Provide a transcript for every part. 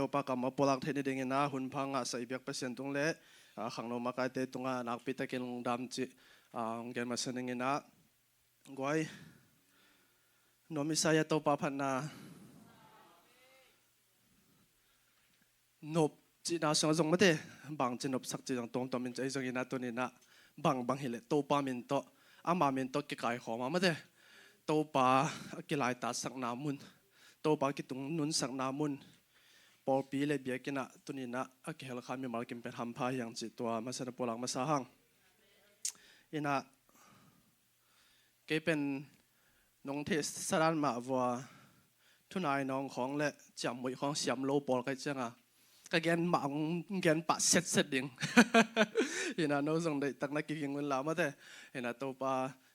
ตัวปากกับมาปลักเทนดิ่งนะหุ่นพังอ่ะใส่เบียกเปอร์เซ็นต์ตรงเล่ขังโนมาไกเตตรงอ่ะนักพิตากินลงดำจีเกณฑ์มาเสนงนะกวยโนมิสายตัวปาพันนานบจีน่าสงสงมาเตบางจีนบสักจีนตรงตัวมินใจสงยินะตัวนี้นะบางเฮเลตัวปามินโตอามามินโตกิไก่หอมมาเตตัวปากิไลตาสักนามุนตัวปากิตุงนุนสักนามุนพอปีเลยเบียกินะตัวนี้นะอากิเฮลคามีมากินเป็นทำพาอย่างจิตตัวมาเสนปลังมาสาหังอินะเกเป็นน้องเทสสารมาว่าทุนายน้องของและจำมวยของเสียมโลปอลกันจังอ่ะก็แกนหมังแกนปะเสร็จดิ่งอินะน้องส่งได้ตั้งนักกินเงินลามาแต่อินะตัวปา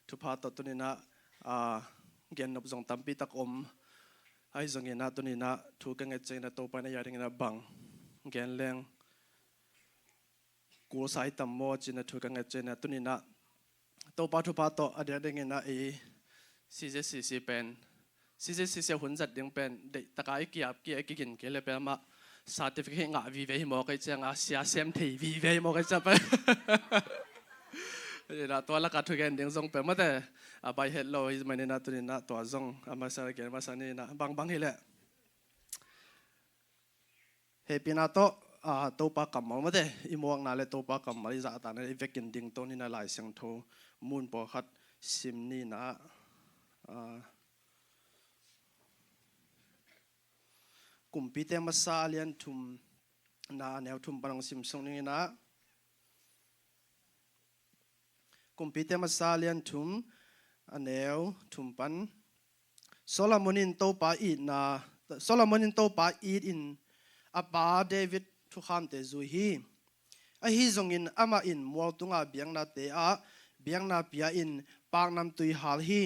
ทุพาตัวนี้นะแกนนบส่งตั้มปีตักอมไอ้ส่งเงินนะตัวนี้นะถูกกันเงยนะตัวปาในยาดิ่งนะบังแกนแรงกูสายตั้มโมจินะถูกกันเงยนะตัวนี้นะตัวปาทุพาตัวอดีตดิ่งนะซีเป็นซีหุ่นจัดดิ่งเป็นเด็กตะกายกี่กินกี่เลยเป็นมาสาธิตให้งาวีเวย์มอกไอ้เจ้างาเสียเซมทีวีเวย์มอกไอ้เจ้าไปนี่นะตัวละกัดทุกอย่างดิ่งส่งไปมาแต่ไปเห็นเราอีมันนี่นะตัวนี้นะตัวส่งมาสารเกณฑ์มาสารนี่นะบางเฮเลยเฮปีนาโตตัวปากกำมาแต่อีมวงนั่นเลยตัวปากกำมาที่จะตานในเวกินดิ่งตัวนี้นะหลายเสียงโทมูนปอคัดซิมนี่นะกลุ่มปีเตมาซาเลียนทุมนาแนวทุมปนังซิมส่งนี่นะกลุ่มปีเตมาซาเลียนทุมแนวทุมปันโซโลมอนินโตปาอีนาโซโลมอนินโตปาอีอินอาปาเดวิดทุกคำเตจุฮีไอฮีจงอินอามาอินมัวตุงาเบียงนาเตอาเบียงนาเปียอินปากนำตุยฮาลฮี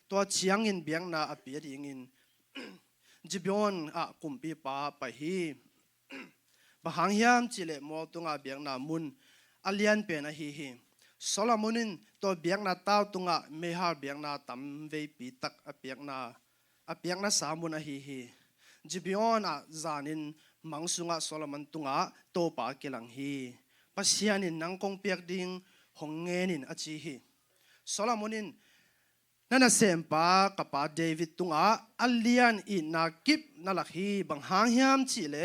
ตัวเชียงอินเบียงนาอเปียดิงอินจิบยอนกุมปีปาไปฮีบางยามจิเลมอตุงาเบียงนามุนอเลียนเป็นฮีโซโลมอนินตัวเบียงนาเต้าตุงาเมฮาเบียงนาตัมเวปีตักอเบียงนาสามุนฮีจิบยอนจานินมังสุงาโซโลมอนตุงาโตปาเกลังฮีปัสยานินนังคงเปียกดิงหงเงนินอจีฮีโซโลมอนินนั่นเสียงป้ากับป้าเดวิดตุงอัลเลียนอินากิบนั่นแหละฮีบางหางยามจิเล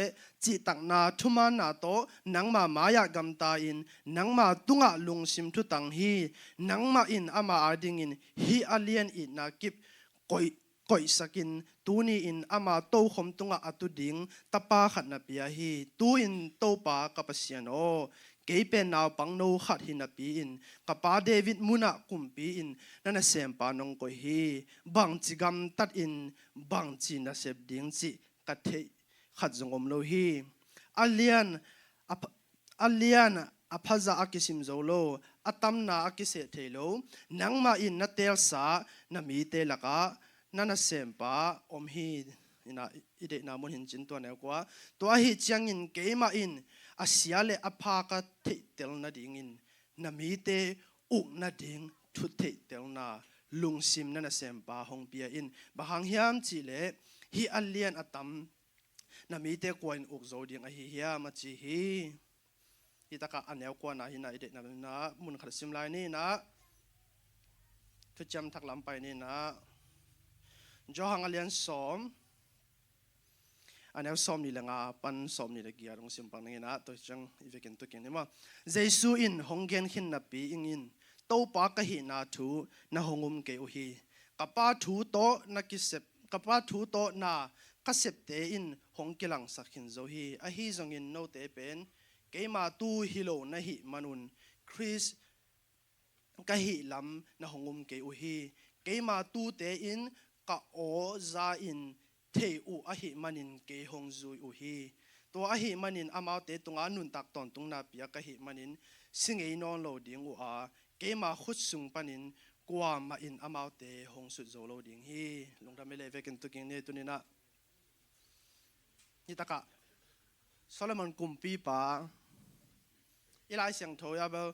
จิตักนาทุมานาโตนังมามายากำตาอินนังมาตุงลุงซิมทุตังฮีนังมาอินอามาอาดิงอินฮีอัลเลียนอินากิบก่อยสกินตูนี่อินอามาโตขมตุงอัตุดิงตาปาขัดนาเปียฮีตูอินโตปากับเสียโนเกยเป็นนาวปังโนขัดหินปีอินกับป้าเดวิดมุนักกุมปีอินนั่นเสียงปานงก็ฮีบังจิกำตัดอินบังจีน่าเสพดิ้งจีกัดเทขัดจงอมโลฮีอัลเลียนอภัจอากิสิมโซโลอัตมนาอากิเสเทโลนังมาอินนัตเตลสานามีเตลกานั่นเสียงปาอมฮีนะอีเดนามุนหินจินตัวแนวกว่าตัวฮีจังอินเกยมาอินอาเซียเลอภากเทเตลนาดิงินนามีเตอุกนาดิงทุเทเตลนาลุงซิมนั่นเสียงปาฮงเปียอินบางฮิมจิเลฮีอัลเลียนอตัมนามีเตกวนอุกโซดิงอฮิยามาจิฮีอีตากะอันแนวกว่านะฮินาอีเดนานะมุนขัดซิมไลนี่นะทุจำทักลำไปนี่นะจอหังอัลเลียนสอมอันนี้สอมนี่แหละงาปันสอมนี่แหละกี่อย่างสิ่งปังนี่นะตัวจังอีเวกินตัวเก่งนี่มั้งเจสุอินหงเกนหินนับปีอินโตปากะหินาทูนาหงุมเกอุฮีกับป้าทูโตนักกิเสบกับป้าทูโตนากัเสบเตอินหงกิลังสักหินโซฮีอฮีจงอินโนเตเป็นเกมาตูฮิโลนะฮิมานุนคริสกะฮิลำนาหงุมเกอุฮีเกมาตูเตอินกะโอซาอินเทอุอหิมันินเกฮงซุยอุฮีตัวอหิมันินอามาเตตุงานุนตักตอนตุงนาเปียกะหิมันินสิงเอนอนโลดิงอุอาเกมาขุดสุงปันินกว่ามาอินอามาเตฮงสุดโซโลดิงฮีลงทำไม่เลยเวกันตุกิงเนตุนินะนี่ตะกะโซโลมอนกุมปีปาอีไลเสียงโทยาเบล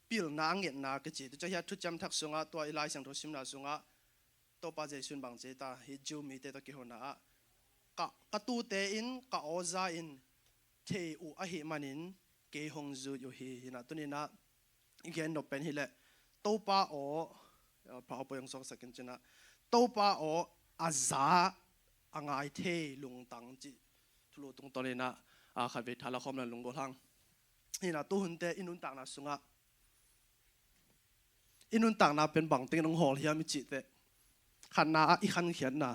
ปิลนางเงียนนากจิตจะเฮียทุจำทักสุงาตัวอีไลเสียงโทซิมนาสุงาตัวป้าเจสุนบังเจตาฮิจูมีเตตะกิโหนา กตูเตอินกะโอซาอินเทอุอหิมันินเกฮงจูอยู่ฮีนะตัวนี้นะอีกอย่างนบเป็นฮีแหละตัวป้าโอพระเอาไปยังสองสักกันนะตัวป้าโออาซาอ่างไอเทลุงตังจิทุลุตรงตัวนี้นะขัดเวทาละคอมนั้นลุงโกทังนี่นะตัวหุ่นเตอินุนตังนะสุงะอินุนตังนะเป็นบังเต็งน้องหอลเฮียมิจิเตขันนาอีขันเขียนนะ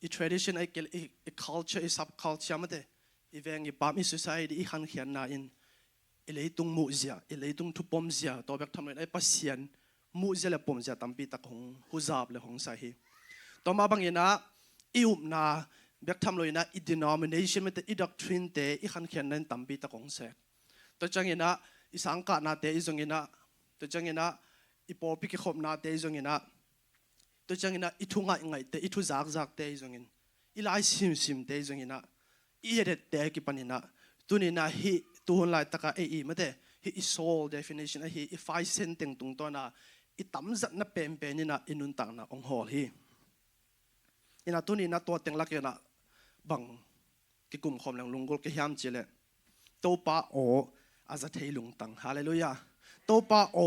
อี tradition อี culture อี subculture มาเตอีเวงอีปามอี society อีขันเขียนนะอินอีเลยตุงมุเซียอีเลยตุงทุปมเซียตัวแบบทำอะไรไอ้ปัสเซียนมุเซียและปมเซียตั้มปีตะของฮุซาบและของสาฮีต่อมาบางอย่างนะอีอุบนาแบบทำเลยนะอี denomination มาเตอี doctrine เตอีขันเขียนนั้นตั้มปีตะของเสกตัวจังอย่างนะอีสังกัดนาเตอีจงอย่างนะตัวจังอย่างนะอีปอพิกขบนาเตอีจงอย่างนะตัวจังนะอิทุงไงเตอิทุจากเตยจงอินอีไลซิมเตยจงอินะอีเด็ดเตกิปันอินะตัวนี้นะฮีตัวคนไล่ตะกะเอมาเตฮีอิ soul definition ฮีอี5 เซนติงตรงตัวนะอีตั้มจัดนะเป็นนี่นะอินุนตังนะองหอลฮีอินะตัวนี้นะตัวเต็งลักยนะบังกิกุมคอมหลังลุงกอลกิฮามจิเลตัวป้าโออาจจะเทลุงตังฮาเลลูยาตัวป้าโอ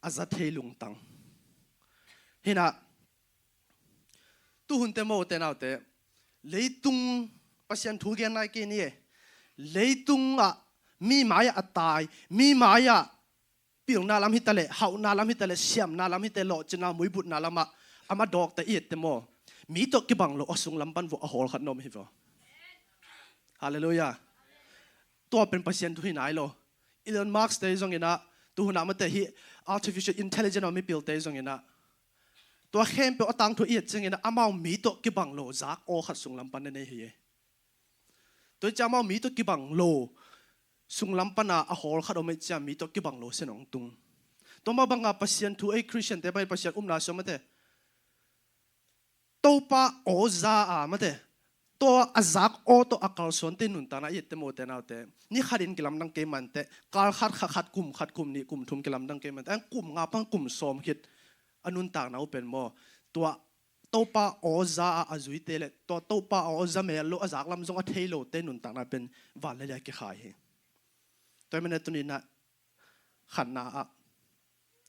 อาจจะเทลุงตังฮินะตู้หุ่นเตโมเตนเอาเตเลยตุงปัศยันทุกอย่างไรกันนี่เลยตุงอ่ะมีมายาตายมีมายาปียงนาลามฮิตะเลหาวนาลามฮิตะเลเสียมนาลามฮิตะเลจนามุยบุตรนาลามะอามาดอกแต่เอียดเตโมมีตกกิบังโลอสุงลำปันวัวหอลขัดนมฮิฟฮาเลลูยาตัวเป็นปัศยันทุกที่ไหนโลอีลอนมาร์กส์เตยจงยินะตัวหุ่นนามันเตฮี artificial intelligence ไม่พิลเตยจงยินะตัวเข้มเปอตังตัวเอียดจังเงี้ยอามามีตัวกิบังโลจากโอขัดสุงลำปันในเฮียตัวจะมามีตัวกิบังโลสุงลำปันอ่ะอาหอลขัดเอาไม่จะมีตัวกิบังโลเสนองตุงตัวมาบังอาปัศยันตัวไอ้คริสเตียนแต่ไปปัศยันนาสมาเตตัวป้าโอซาอ่ะมาเตตัวอาจากโอตัวอักลส่วนเตนุนตานะเอียดเตโมเตนาเตนี่ขัดินกิลำดังเกมันเตการขัดกลุ่มนี่กลุ่มทุมกิลำดังเกมันแต่กลุ่มงาพังกลุ่มสมคิดอนุนต่างเราเป็นโมตัวตัวป้าโอซาอาจุยเตเลตัวป้าโอซาเมลโลอาจากลำซงอัเทโลเตนุนต่างเราเป็นวันเลยกี่ขายตัวมันตัวนี้นะขันนา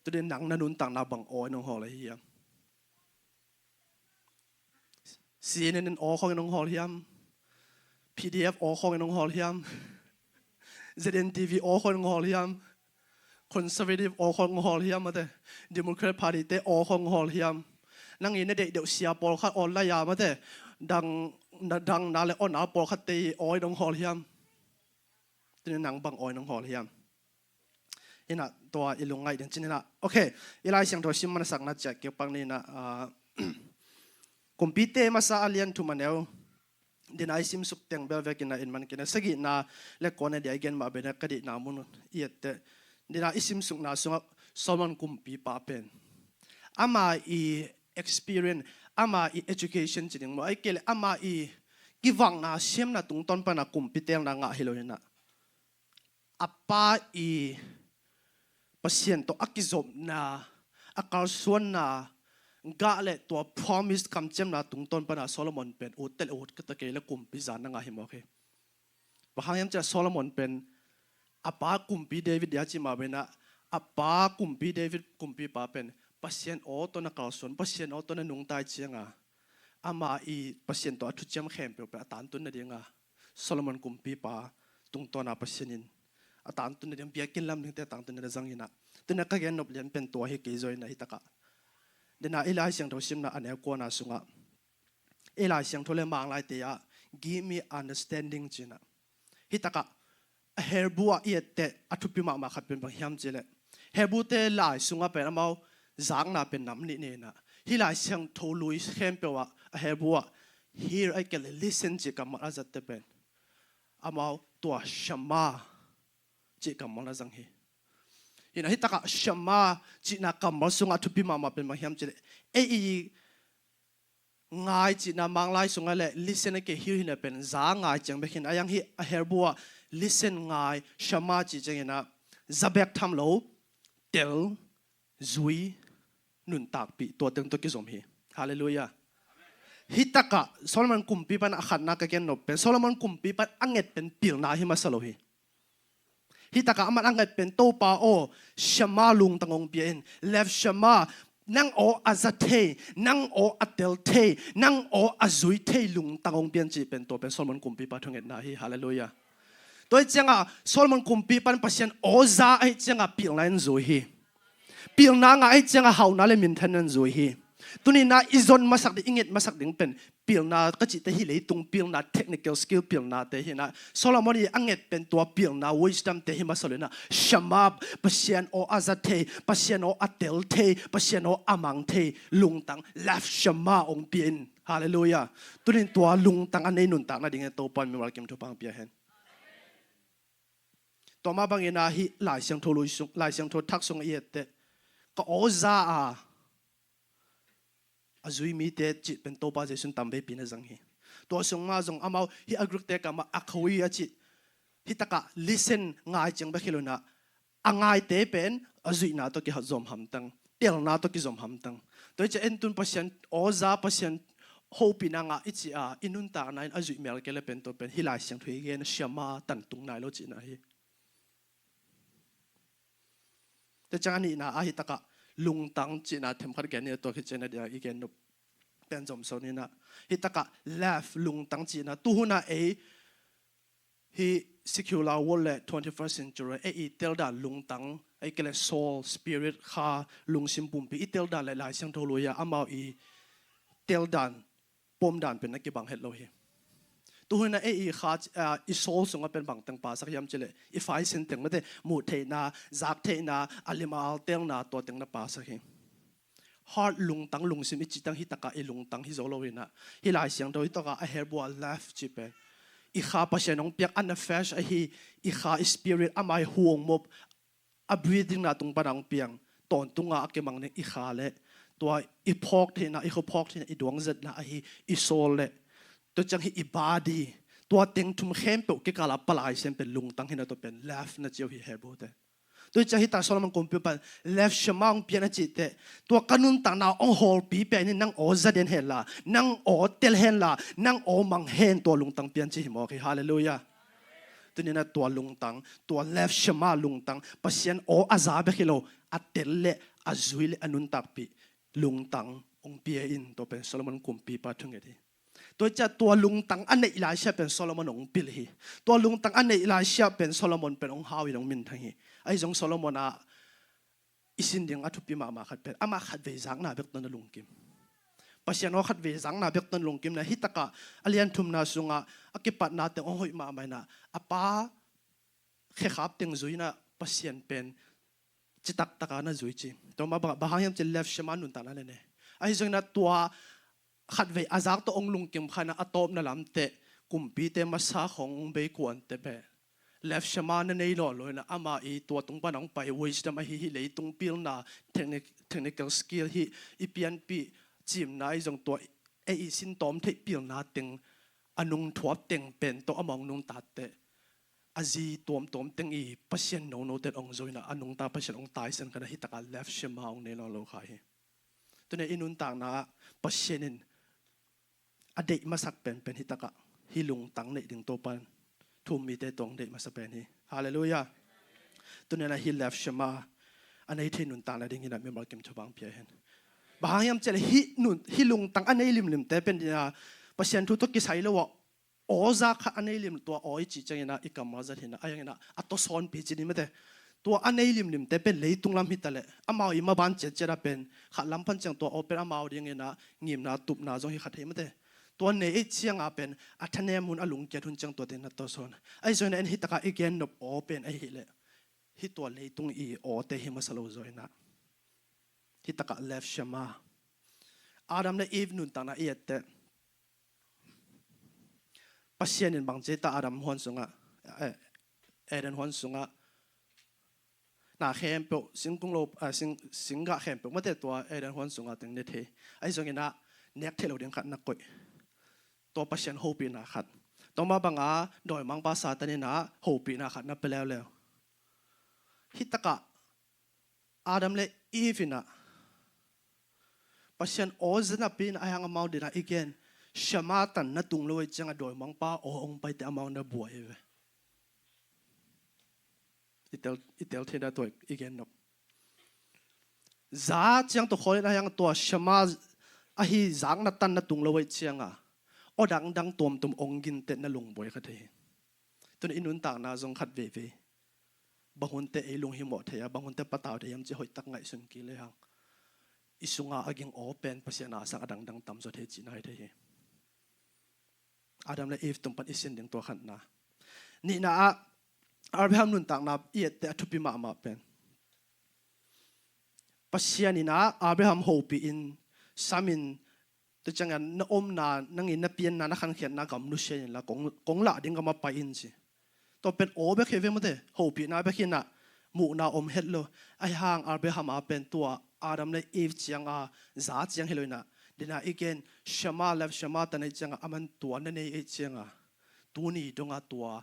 ตัวนี้หนังนันุนต่างเราบังโอยน้องหอเลยเฮียCNN โอของน้องหอเฮียม PDF โอของน้องหอเฮียม ZNTV โอของน้องหอเฮียมconservative อของฮอลเฮียมมาเต Democrat Party เตอของฮอลเฮียมนั่งยินเดี๋ยวเสียปอลขัดออนไลน์ยามาเตดังนาเลออนอาปอลขัดเตออยน้องฮอลเฮียมตัวนี้หนังบังออยน้องฮอลเฮียมอินะตัวอิลุงไงเดี๋ยวจีนี่นะโอเคอีไลเสียงตัวชิมมันสักนัดจากเกี่ยวปังนี่นะคอมพิวเตอร์มาซาเลียนทุมันเอวเดี๋ยวไอซิมสุกเตียงเบลเวกินนะอินมันกินนะสกินะเล็กก่อนเนี่ยเดี๋ยวกันมาเป็นกระดินามุนเอียดเตนี่นะอิสิมสุกนาสุงสมันกุมปีปาเป็นอามาอี experience อามาอี education จริงมั้ยไอ้เกลอามาอีกิวังนาเสียมนาตุงต้นปนากุมปีเตียงนางะฮิโลยนะอาปาอีเปอร์เซ็นต์ตัวอักษรนาอักษรนากะเลตัว promise คำเจมนาตุงต้นปนาโซโลมอนเป็นอุตเตลอุตก็ตะเกลกุมปีจานนางะฮิโมเคบางอย่างจะโซโลมอนเป็นอาปากุมพีเดวิดยาจิมาเป็นนะอาปากุมพีเดวิดกุมพีปาเป็นปัศยันโอตัวนักการสวนปัศยันโอตัวนักนุ่งตายเชียงอ่ะอามาอีปัศยันตัวทุจริตเข้มเปล่าตานตัวนักเดียงอ่ะโซโลมอนกุมพีปาตุงตัวนักปัศยันตานตัวนักเดียงเบียกินลำนึงแต่ตานตัวนักจังยินะตัวนักการนบเลียนเป็นตัวให้เกยจอยนะฮิตะกะเดน่าเอลายเสียงทศิมนะอันเอลกวนาสุงะเอลายเสียงทเลมังไลเตีย give me understanding จินะฮิตะกะเฮร์บัวเอียดเตอทุพิมาขัดเป็นบางยามเจเลเฮร์บัวเตลายสุงาเป็นอามาจางนาเป็นน้ำนี่เนี่ยนะฮิลายเสียงทูลุยเข้มเปว่าเฮร์บัว here I can listen จิกามันอาจจะเป็นอามาตัวชัมมาจิกามันอาจังฮีฮินะฮิตากะชัมมาจินักกำมัลสุงาทุพิมาเป็นบางยามเจเลง่ายจินามังไลสุงาเล listen เกฮิรินะเป็นจางง่ายจังเบกินอายังฮิเฮร์บัวlisten ง่ายชมาจีจังนะจับเบกทำโลเตลจุยนุนตากปีตัวเต็งตัวกิสมฮีฮาเลลูยา ฮิตากะโซโลมอนกุมปีปันอาขัดนักเกนนบเป็นโซโลมอนกุมปีปันอังเงิดเป็นปิลนาฮิมาสโลฮีฮิตากะอามันอังเงิดเป็นโตปาโอชมาลุงตังองเปียนเลฟชมานังโออาซาเทนังโออัตเตลเทนังโออาซุยเทลุงตังองเปียนจีเป็นตัวเป็นโซโลมอนกุมปีปันทงเงิดนาฮีฮาเลลูยาตัวเจ้าโซโลมอนกุมปีปันปัสยันโอซาไอเจ้าปิลนาอินซุยฮีปิลนางไอเจ้าเฮานาเลมินเทนันซุยฮีตัวนี้นะอิจอนมาสักดิอิงเกตมาสักดิงเป็นปิลนาก็จิตที่เลยตรงปิลนาเทคนิคสกิลปิลนาเตหินะโซโลมอนอังเกตเป็นตัวปิลนาวิสตัมเตหิมาสโลนะชมาบปัสยันโออาซาเทปัสยันโออัตเตลเทปัสยันโออามังเทลุงตังลาฟชมาองเปียนฮาเลลูยาตัวนี้ตัวลุงตังอันนี้นุนตังนะดิ่งตัวปอนมีวาร์กิมทุปังเปียเห็นต่อมาบางอย่างนะฮิหลายเสียงโทลุยหลายเสียงโททักส่งเอียดเตก็โอซาอาจุยมีเตจิเป็นตัวป้าเจสุนตั้มเบปีนจังฮีตัวส่งมาส่งอามาฮิอักรุกเตกามาอักหุยอาจิฮิตะกะ listen ง่ายจังเบคิโลนะอ่างง่ายเตเป็นอาจุยนาตัวกิฮัดซอมฮัมตังเตียงนาตัวกิซอมฮัมตังตัวจะเอ็นตุนพัศยันโอซาพัศยันโฮปินังอิจิอินุนตานายอาจุยเมลเกลเป็นตัวเป็นฮิลายเสียงถุยเกนเชียมาตันตุงนายโลจินะฮีแต่จังอันนี้นะอาฮิตะกะลุงตังจีน่าเทมขัดแกนี่ตัวคิดเจนเดียอีกแกนบเป็นจอมโซนี่นะฮิตะกะเลฟลุงตังจีน่าตู้หุ่นนะฮี secular world และ 21st century เตลดาลุงตังเกล soul spirit ข้าลุงซิมปุ่มปีเตลดาหลายๆเสียงโทลุยอามาเตลดานปมดานเป็นนักกีบังเฮดโลฮีตัวหุ่นนะข้าsoul ส่งมาเป็นบังตังป่าสักยามเจเลไฟเซนเต็งไม่ได้มูเทนาจากเทนาอัลิมาเตลนาตัวเต็งนับป่าสักฮีheart ลุงตังลุงซิมิจิตังฮิตะกะลุงตังฮิโซโลวินะฮิลายเสียงโดยตะกะเฮร์บัวเลฟจิเปอีข้าปัจจัยน้องเปียกอันนั้นเฟชอีข้าสปิริตอามาห่วงมบbreathing นาตรงปนังเปียงตอนตุงอาเกมังเนี่ยอีข้าเละตัวอีพอกที่นะอีเขาพอกที่นะอีดวงจัดนะอีโซลเละตัวจังอีบาดีตัวเต็งทุ่มเข้มเปกิกาลาปลายเซมเป็นลุงตังฮินะตัวเป็นเลฟนะเจ้าฮิเฮร์บัวเตตัวจะฮิตาโซโลมอนคอมพิวปันเลฟชมาองเปียนจิตเตตัวกันุนต่างนาองฮอลปีเปียนี่นั่งโอซาเดนเฮล่านั่งโอเตลเฮล่านั่งโอมังเฮนตัวลุงตังเปียนจิหิมโอเคฮาเลลูยาตัวนี้นะตัวลุงตังตัวเลฟชมาลุงตังปัสยันโออาซาเบคิโลอัตเตลเลอาซุยเลอนุนตักปีลุงตังองเปียอินตัวเป็นโซโลมอนคอมพิวปันทั้งเดีตัวจะตัวลุงตังอันในอิลาเชียเป็นโซโลมอนองปิลฮีตัวลุงตังอันในอิลาเชียเป็นโซโลมอนเป็นองฮาวิองมินทั้งฮีไอ้จงโซโลมอนอิสินเดียงอัตุปิมาขัดเป็นอามาขัดเวจังนาเบกตันลุงกิมปัจจัยนอขัดเวจังนาเบกตันลุงกิมนะฮิตะกะอเลียนทุมนาสุงะอากิปัตนาเตงองหอยมาไม่นะอาป้าเขขับเตงจุยนะปัจจัยเป็นจิตักตะการนะจุยจีตัวมาบางอย่างจะเลฟชมานุนตานั่นเองไอ้จงนะตัวขัดเวอาจากตัวองลุงกิมขณะอัตโตมนั่นลำเตกุมปีเตมาสาของเบกวนเตเบเลฟชมานั่นเองหล่อเลยนะอามาตัวตรงปนังไปวิสต์มาฮิเลยตรงพิลนาเทคนิคสกิลฮิอีเปียนปีจิมนายจงตัวสินตอมเทพิลนาเต็งอนุงทวบเต็งเป็นตัวอมองนุงตัดเตอาจีตัวมเต็งปัสยันโนเตองจอยนะอนุงตาปัสยันองตายสันกันฮิตะกันเลฟชมาองเนลโลคายตัวนี้อินุนต่างนะปัสยันินอดีตมาสักเป็นฮิตะกะฮิลุงตังในดึงตัวปันทุ่มมีเตตรงเด็กมาสเปนฮีฮาเลลูยาตัวนี้นะฮิเลฟชมาอันนี้ที่นุนต่างและดิ่งหินะมีมาเก็มชบังเพียเห็นบางอย่างจะฮิลุงตังอันนี้ลิมแต่เป็นนะปัจจัยทุกกิจใช้แล้วว่าโอซาค่ะอันนี้ลิมตัวโอ้ยจีจังนะอีกกำมาจะเห็นนะอะไรนะอัตโซนปีจีนี่ไม่ได้ตัวอันนี้ลิมแต่เป็นเลยตุงลำหิตะเลยอามาอีมาบ้านเจระเป็นขัดลำพันจังตัวโอเป็นอามาเรียงนะงิมนะตุบนะจงฮิขัดเห็นไม่ได้ตัวเนยเชียงอาเป็นอัธเนมุนอลุงเกตุนจังตัวเดนนัตโตซอนไอ้ส่วนนั้นฮิตกะอีกแกนนบโอเป็นไอ้ฮิเลฮิตัวเลยตุงอีโอเตหิมาสโลโซยนะฮิตกะเลฟชมาอาดัมและอีฟนุนตานาเอียเตปัสเซียนินบางเจตาอาดัมฮอนสุงะเอเดนฮอนสุงะนาเข้มเปสิงกุงโลสิงกะเข้มเปไม่แต่ตัวเอเดนฮอนสุงะตึงเนเทไอ้ส่วนนั้นเน็กเทลเดียงขัดนักกุยตัวปัจจัยโฮปีนาขัดต้องมาบังอาโดยมังภาษาตอนนี้นะโฮปีนาขัดนับไปแล้วฮิตกะอาดัมเลอีฟินะปัจจัยโอซนับปีนอายังมาดินะอีกเกน shama tan na tung loi changa doi mang pa o ong pai te amang na buai ve itel theda toi igen no za chang to khoi na yang to shama a hi zang na tan na tung loi changa o dang dang tom tum ong gin te na lung boi kha the tun inun ta na zong khat ve bahun te e lung hi mo the ya bahun te pataw de yam chi hoi tak ngai sun ki le hang isunga aging open pasiana sa adang dang tam zo the chi nai the Adam le Eve tumpan isin ding to khan na ni na Abraham nun tak na iet te athupi ma pen pasiani na Abraham hopi in samin to changan na na nangin na pian na khan khian na gam nu shen la kong la ding ma pa in chi to pen o be kheve mo de hopi na be khina mu na hello ai hang Abraham a pen to Adam le Eve chiang a za chiang heloina dina again shama lev shama tan ai changa aman tua na nei ai changa tuni donga tua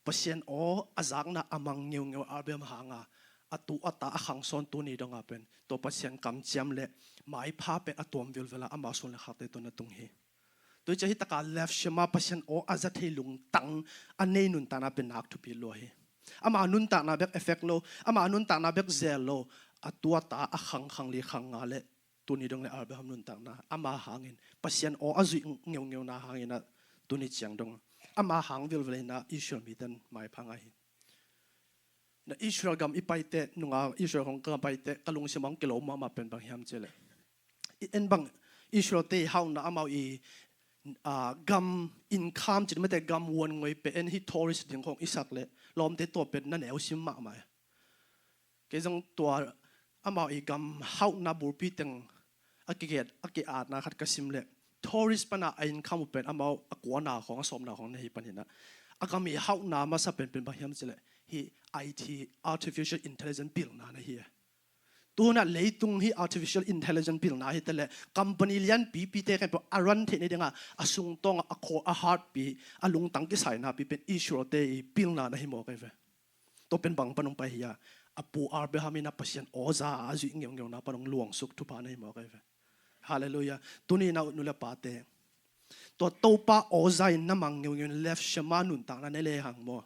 pasien o azak na amang ngeu Abraham hanga atu ata ahang son tuni donga pen to pasien kam chiam le mai pha pe atom vilvela ama son le khate to na tung hi to chahi taka lev shama pasien o azat he lung tang anei nun ta na pen nak thu pi lo hi ama nun ta na bek effect lo ama nun ta na bek zel lo atua ta ahang li khang nga le tuni dong le Abraham nun tak na ama hangin pasien o azui ngeu na hangina tuni chiang dong ama hang vil na Israel mi tan mai phanga hi na Israel gam ipaite nunga Israel hong ka paite kalung simang kilo ma pen bang hiam chele en bang Israel te haung na amau i gam income chi mate gam won ngoi pe en hi tourist ding hong isak le lom te to pen na neu sim ma mai ke jong tua amau i gam hau na bur pi teng aki at na khat kasim le tourist pana ain kham pen amau akwana khong som na khong nei panina akami hau na ma sa pen ba hiam chele hi IT artificial intelligence bill na hi tuna leitung hi artificial intelligence bill na hi tele company lian PPT ka aran the ne denga asung tong a kho a heart pi alung tang ki sai na pi pen issue te bill na hi mo ka ve to pen bang panong pa hiya apu Abrahamina pasien oza azu ngeu na panong luang suk tu pa nei mo ka ve hallelujah tuni na nula pate to topa oza in namang ngeu left shama nun ta na le hang mo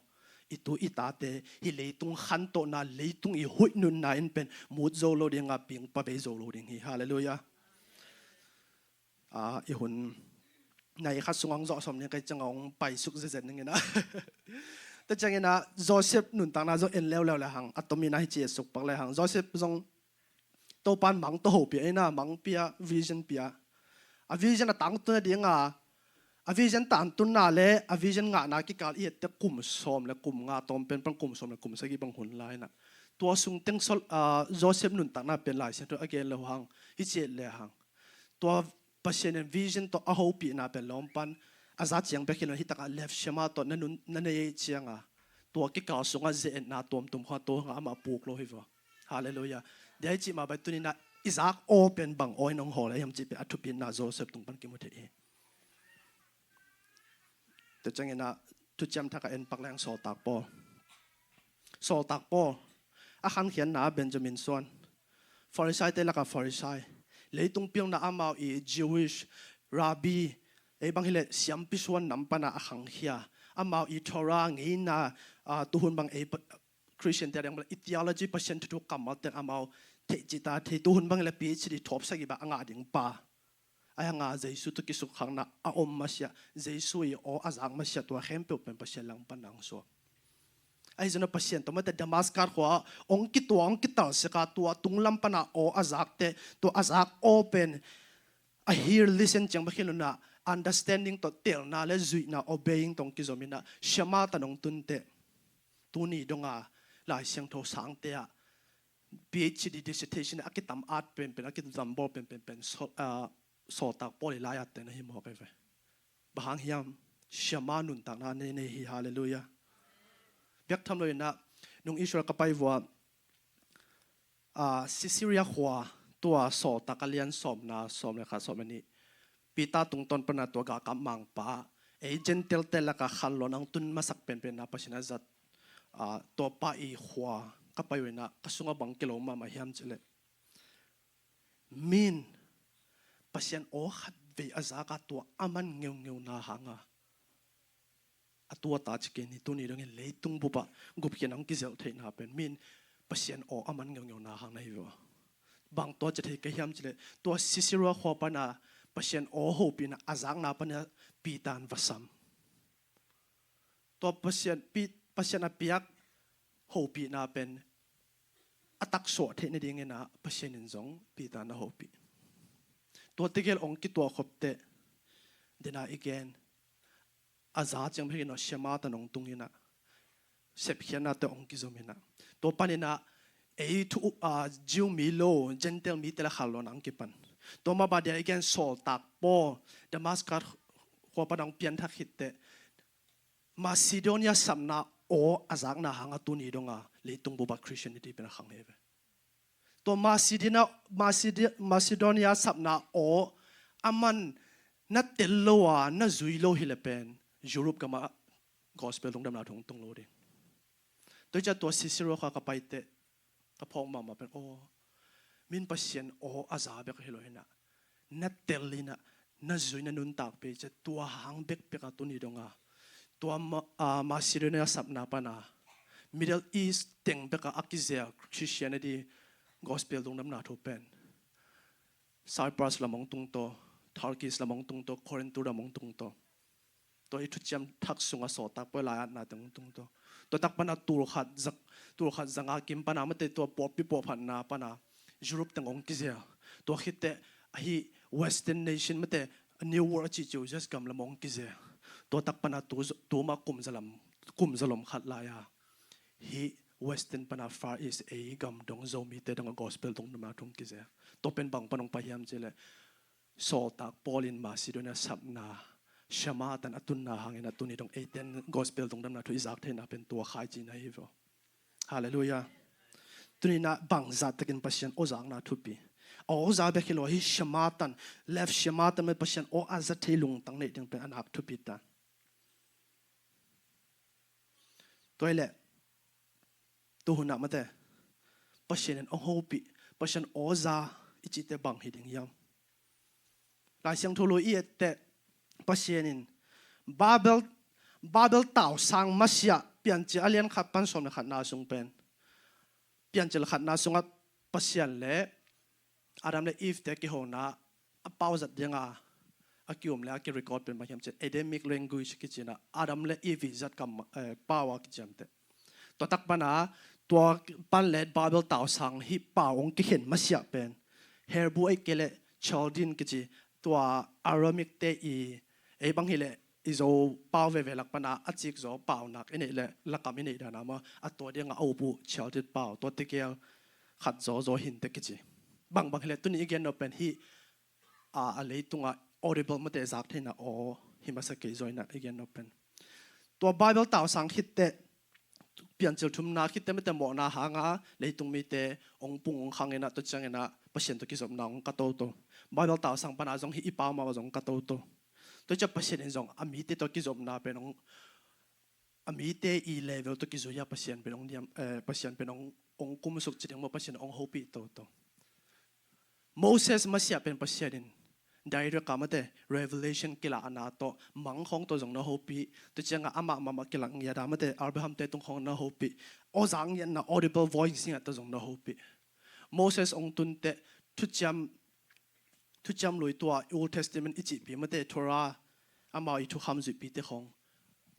itu itate hi leitung khan to na leitung i hui nun na in pen mut zo lo ding a ping pa be zo lo ding hi hallelujah i hun nai kha sungong zo som ne kai changong pai suk ze zen ngena ta changena Joseph nun ta na zo en lew la hang atomi na hi che suk pak le hang Joseph zong to pan mang to ho pi na mang pia vision pia a vision a tang tu na dinga a vision tan tun na le a vision nga na ki kal i te kum som le kum nga tom pen pang kum som le kum sa gi bang hun lai na to sung teng sol Joseph nun ta na pen lai se to again lo hang hi che le hang to passion and vision to a ho pi na pen lom pan azat chiang be khilon hi taka left shema to na nun na nei chianga to ki ka sunga ze na tom tum kha to nga ma puk lo hi wa hallelujah dai chi ma ba tunina Isaac open bang oi nong ho la yam chi pe athupin na Joseph tung pan ki mu the e to changena tu cham thaka en pak lang so tak po a khan khian na Benjamin son Pharisai te la ka Pharisai leitung piang na amao i Jewish rabbi e bang hile siam piswan nampana a khang hia amao i Torah ngi na tuhun bang e Christian te ang theology passion tu kamal te amao te jita te tuhun bang le PhD top sa gi ba anga ding pa ai nga Jesu tu ki su khang na a om ma sia Jesu i o azang ma sia to hem pe pen pasien lang panang so ai zona pasien to mata Damascus khwa ong ki tal se ka tua tunglam pana o azak te to azak open a hear listen chang ba khiluna understanding to tel na le zui na obeying tong ki zomina shama tanong tunte tuni donga lai siang tho sang te a PhD dissertation akitam art pen akitam bo pen so tak poli la ya te na hi mo ka ve bahang hiam shama nun tak na ne hi hallelujah bek tham lo na nung Israel ka pai wa Syria khwa tua so takalian som le kha som ni pita tung ton pana to ga kam mang pa gentle tel ka khan lo nang tun masak pen na pasina zat to pa i khwa ka pai na kasunga bang kilo ma hiam chele min pasien o khat ve azaka tua aman ngeu na hanga atua ta chicken ni tu ni dong leitung buba gup ken ang kizel the na pen min pasien o aman ngeu na hang nei wa bang to che ke hiam chile to sisiro kho pa na pasien o ho pin azang na pa na pi tan vasam to pasien a piak ho pi na pen atak so the ni ding na pasien in zong pi tan na ho pi to tigel ong ki to khop te dena again aza chang phe no shema ta nong tung ina sep khiana te ong ki zomina to panina ei thu jiu mi lo gentle mi te la khalon ang ki pan to ma ba dia again sol tak po damascus ko pa dang pian thak hit te macedonia samna o azak na hanga tu ni donga leitung bo ba christianity pen khang heve to macedonia samna o aman na telloa na zuilo hilepen Europe kama gospel dong dam na thong lo de to cha to sisiro kha ka paite ka phong ma pen o min pasien o azabe ka heloina na tellina na zuina nun tak pe cha tua hang bek pe ka tu ni donga tua macedonia sapna pana middle east teng be ka akizia christianity gospel dong dam na tho pen cyprus lamong tung to turkey lamong tung to corinth lamong tung to to itu jam thak sunga so tak pa la na tung to tak pana tur khat zanga kim pana mate to popi po phan na pana europe tang ong kizia to khite hi western nation mate new world chi chu just kam lamong kizia to tak pana tu ma kum zalam khat la ya hi western pana far east e gam dong zo mi te dong gospel dong na thung kizia to pen bang panong pahiam chele so tak polin macedonia sapna shama tan atun na hangin atun idong 18 gospel dong dam na thu izak the na pen to khai chi na hivo hallelujah tuni na bang zat takin pasien ozang na thupi o za be khilo hi shama tan left shama tan me pasien o azat thelung tang nei ding pen anak thupi ta toile tu huna mate pasien o hopi pasien oza ichite bang hiding yam lai siang tholo i ette pasienin babel tau sang masia pian chi alian khat pan som khat na sung pen pian chel khat na sunga pasian le adam le if te ki hona a pause denga akium le ki record pen ma hiam che academic language ki china adam le if zat kam power ki jamte to tak bana to pan le babel tau sang hi paung ki hen masia pen herbu ai kele chaldin ki chi to aramic te e bang hile izo pau ve velak pana achik zo pau nak ene le lakam ene dana ma ato dia nga opu chaltit pau to te ke khat zo hin te kichi bang hile tuni again open hi a leitunga audible mate zak thena o himasa ke zoina again open to bible taw sang hit te pian chil thum na khit te mate mo na hanga leitung mi te ong pung khangena to changena pasien to ki zom na ong ka to bible taw sang pana jong hi ipa ma jong ka to to cha pasien en zong ami te to ki zom na penong ami te e level to ki zo ya pasien penong diam pasien penong ong kum suk chideng mo pasien ong hopi to Moses masia pen pasien daira kamate revelation kila anato mang khong to jong na hopi to changa ama mama kilang ya damate abraham te tung khong na hopi ozang yan na audible voice singa to jong na hopi Moses ong tunte thu cham loi to old testament ichi pi mate Torah ama I thu kham zu pi te khong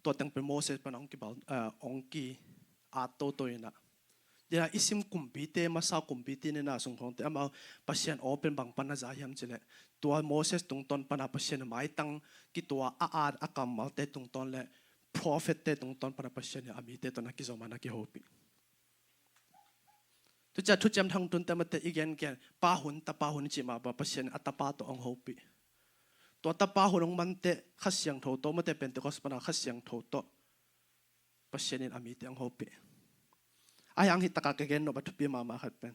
to tang pe Moses panong ki bal ong ki a to ina dia isim kumpite masa kumpite ne na sung khong te ama pasien open bang pana za hiam chile to Moses tung ton pana pasien mai tang ki to a akam mal te tung ton le prophet te tung ton pana pasien ami te to na ki zomana ki hopi tu cha thu cham thang tun te mate igen ken pa hun chi ma ba pasien atapa to ong hopi to tapa hunong mante khasyang tho to mate pentecost pana khasyang tho to pasien in ami te ong hopi ayang hitaka ke gen no bathupi mama khat pen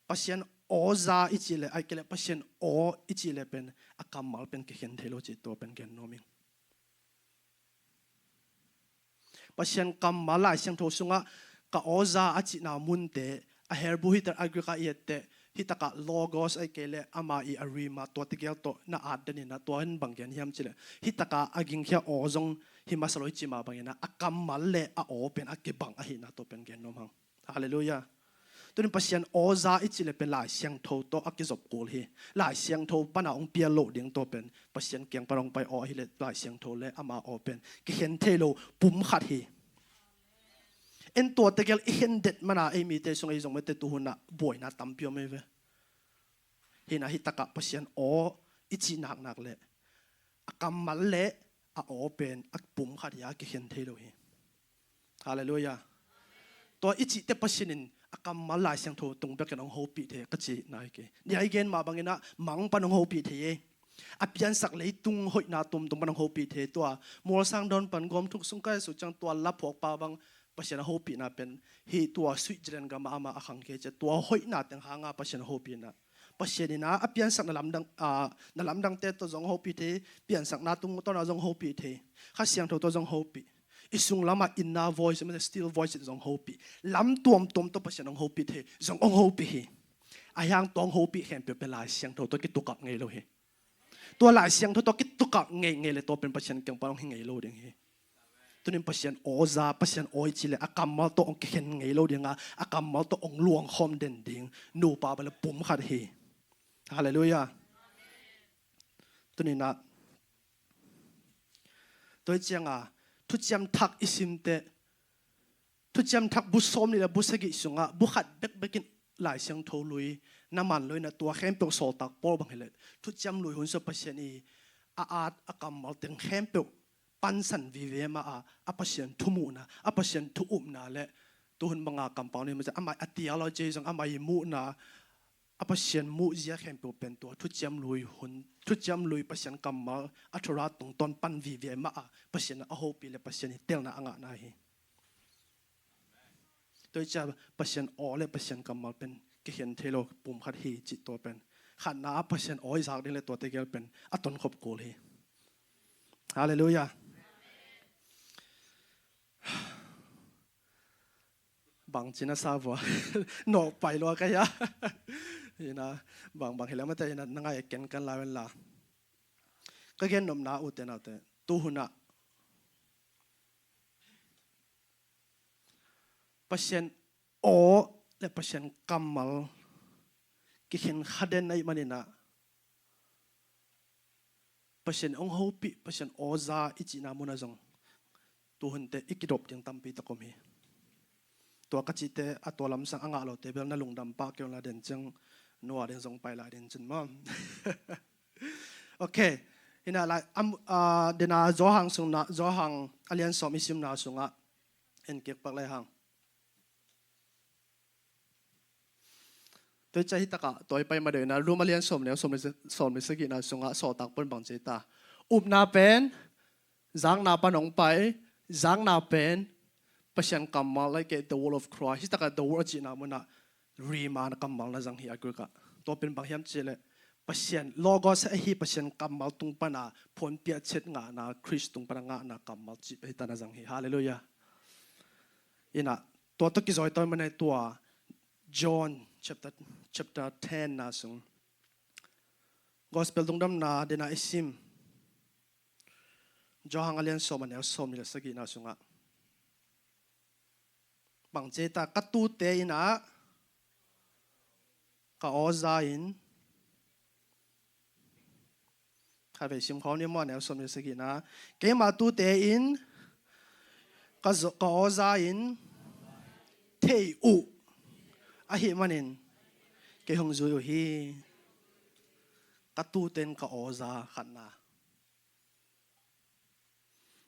pasien oza ichile aikele pasien o ichile pen akamal pen ke hen thelo chi to pen gen noming pasien kammala siang tho sunga ka oza achi na munte a herbu hitar agrika iette hitaka logos ai kele ama I arima to tigel to na adani na to hin bangyan hiam chile hitaka aging khia ozong himasaloi chima bangena akam malle a open akibang a hina to pen gen nomang hallelujah tunin pasien oza ichile pe lai siang tho to akizop kol hi lai siang tho pana ong pia lo ding to pen pasien kyang parong pai o hi le lai siang tho le ama open ki hen thelo pum khat hi en to tegel hen det mana ai mi te song ai jong me te tu na boy na tam pio me ve hina hitaka pasien o ichi nak le akam mal le a open ak pum khat ya ki hen thelo hi hallelujah to ichi te pasienin akam malai siang tho tung be kan ong ho pi the ka chi nai ke ni ai gen ma bangena mang panong ho pi the apian sak lei tung hoi na tum tung panong ho pi the to mor sang don pan gom thuk sung kai su chang to la phok pa bang pasien ho pi na pen hi to Switzerland ga ma ama akhang ke che to hoi na teng hanga pasien ho pi na pasien na apian sak na lamdang te to jong ho pi the pian sak na tung to na jong ho pi the kha siang tho to jong ho pi isung lama inna voice me still voice jong hopi lam tuam to pasien ong hopi the jong ong hopi hi ayang tong hopi hen pe lai siang tho to ki tukak ngei lo hi to lai siang tho to ki tukak ngei le to pen pasien kyang parong ngei lo ding hi tunin pasien oza pasien oi chile akamal to ong ken ngei lo dinga akamal to ong luang khom den ding nu pa bale pum khat hi hallelujah tunin na toi chiangaทุจยมทักอิสิมเตทุจยมทักบุษมนี่แหละบุษกิสุงะบุขัดเบกเบกินหลายเสียงโทลุยน้ำมันลุยนะตัวเข้มเปลวโซตักปอลบังเฮเลทุจยมลุยหุ่นสปเชนีอาดอากำมัลเต็งเข้มเปลวปันสันวิเวมาอาปเชนทุมุนะอาปเชนทุอุมนะและตัวหุ่นบังอากำปองนี่มันจะอามาอติอาลอเจจังอามายิมุนะอาปเชนมุเจียเข้มเปลวเป็นตัวทุจยมลุยหุ่นทุจยมลุยปเชนกำมัลอัตราตรงตอนปันวิเวมาpasien a hopi le pasien tel na anga na hi toi cha pasien o le pasien kamal pen ki hen thelo pum khat hi chi to pen khan na pasien oi zak ding le to te gel pen aton khop kol hi hallelujah bang china sa wa no pai lo ka ya ina bang hela ma ta ina nanga ken kan la wen la ka gen nom na u te na te tu huna pasien o le pasien kamal ki hen khaden ai manina pasien ong hopi pasien oza ichina muna jong tu hunte ikidop ting tampi ta komi to kachite atolam sang anga lo tebel na lungdam pa ke la den chang noa den jong pai la den chen ma okay ina la dena zo hang sung na zo hang alian som isim na sunga en kek pak lai hangตัวใจตะกะตัวไปมาเดินนะรู้มาเรียนสมแล้วสมในสกินะสงะสอตักปนบังเจตาอุบนาเป็นจังนาปนองไปจังนาเป็นประชันกำมัลไลเก the word of Christ ตะกะ the word จีนามุนะรีมานกำมัลนะจังเฮียกุกะตัวเป็นบางเฮียมเจเลประชันโลกอสไอฮีประชันกำมัลตุงปนาพลเปียเช็ดงานาคริสตุงปนางานากำมัลจีไปตานะจังเฮียฮาเลลูยาอินะตัวตุกิจอยตัวมันในตัว John chapter 10 na sung gospel dong dam na dena isim jo hang alian som an el som ni sagi na sunga bang cheta katu te ina ka oza in kha ve sim khaw ni mo an el som ni sagi na ke ma tu te in ka oza in thei u a hi manin ke hong zu hi ka tu ten ka oza khanna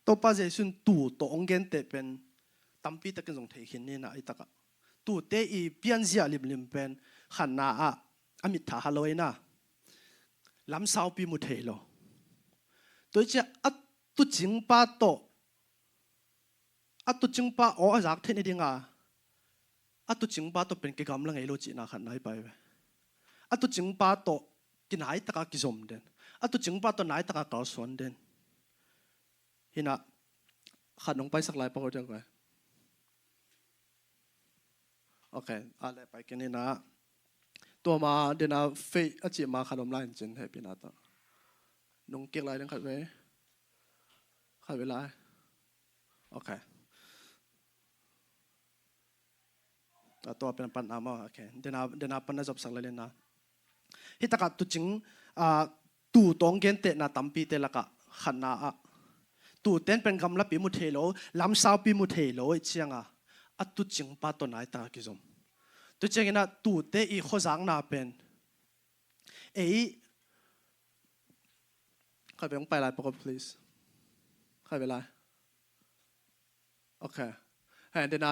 to pa je sun tu to ongen te pen tampi ta ken jong thei khin ni na itaka tu te I pian zia lim pen khanna a amit tha haloi na lam sau pi mu thei lo to cha at tu jing pa to at tu jing pa o azak the ni dinga atu jingpa to pen ke gam lang elo chi na khan nai pai we atu jingpa to ki nai taka ki zom den atu jingpa to nai taka ka son den hina khanong pai sak lai pa ko jang kai okay ale pai ke ni na ตัวมาเดน่าเฟยอาจิมาขนมลายจริงให้พี่นาตานงเกี่ยไรนั่งขัดไว้ขัดเวลาโอเคตัวเป็นปันอามาโอเคเดน่าปันน่าจบสักเลยนะฮิตากัดตุจิงตู่ตองเกนเตน่าตั้มปีเตละกะขันนาอะตู่เต้นเป็นคำลับปีมุเทโลลำสาวปีมุเทโลไอเชียงอะตุจิงปาตัวนายตากิจมตุจิงนะตู่เตอีข้อสังนาเป็นใครไปต้องไปไลน์ปกติ please ใครไปไลน์โอเคเฮ้ยเดี๋ยวนะ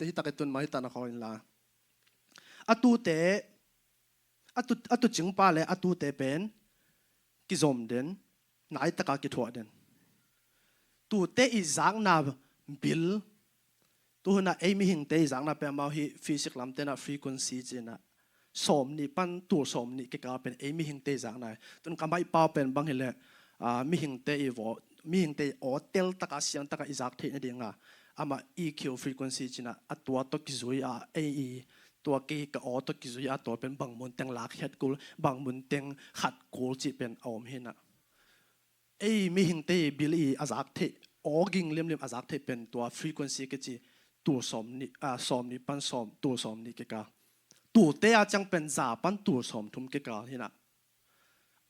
ฮิตาเกตุนมาฮิตานาคอยน์ลาอะตู่เตอะตุจิงปาเลยอะตู่เตเป็นกิจมเด่นนายตะกากิทัวเด่นตู่เตอีสังนาบิลตัวน่ะเอมิหิงเตอีสังนาเป็นมาฮิฟิสิกส์ลำเตน่ะฟรีควนซีจีน่ะสมนี่ปันตัวสมนี่เกี่ยวกับเป็นเอมิหิงเตอีสังนายตุนกำไมเป้าเป็นบางเหตุมิหิงเตอีวอมิหิงเตอเตลตะกาเสียงตะกาอีสักเทนเดียงอามา EQ frequency จีน่ะอัตัวตกิจุยAE ตัวเกี่ยกับตกิจุยตัวเป็นบางมุนเต็งหลักเฮ็ดกูบางมุนเต็งขัดกูจีเป็นอมเห็นมิหิงเตบิลีอาสักเทกิงเลี่ยมอาสักเทเป็นตัว frequency ก็จีตัวสมนี่ปันสมตัวสมนี่ก็กาตัวเตะจังเป็นจ่าปันตัวสมทุ่มก็กาเห็น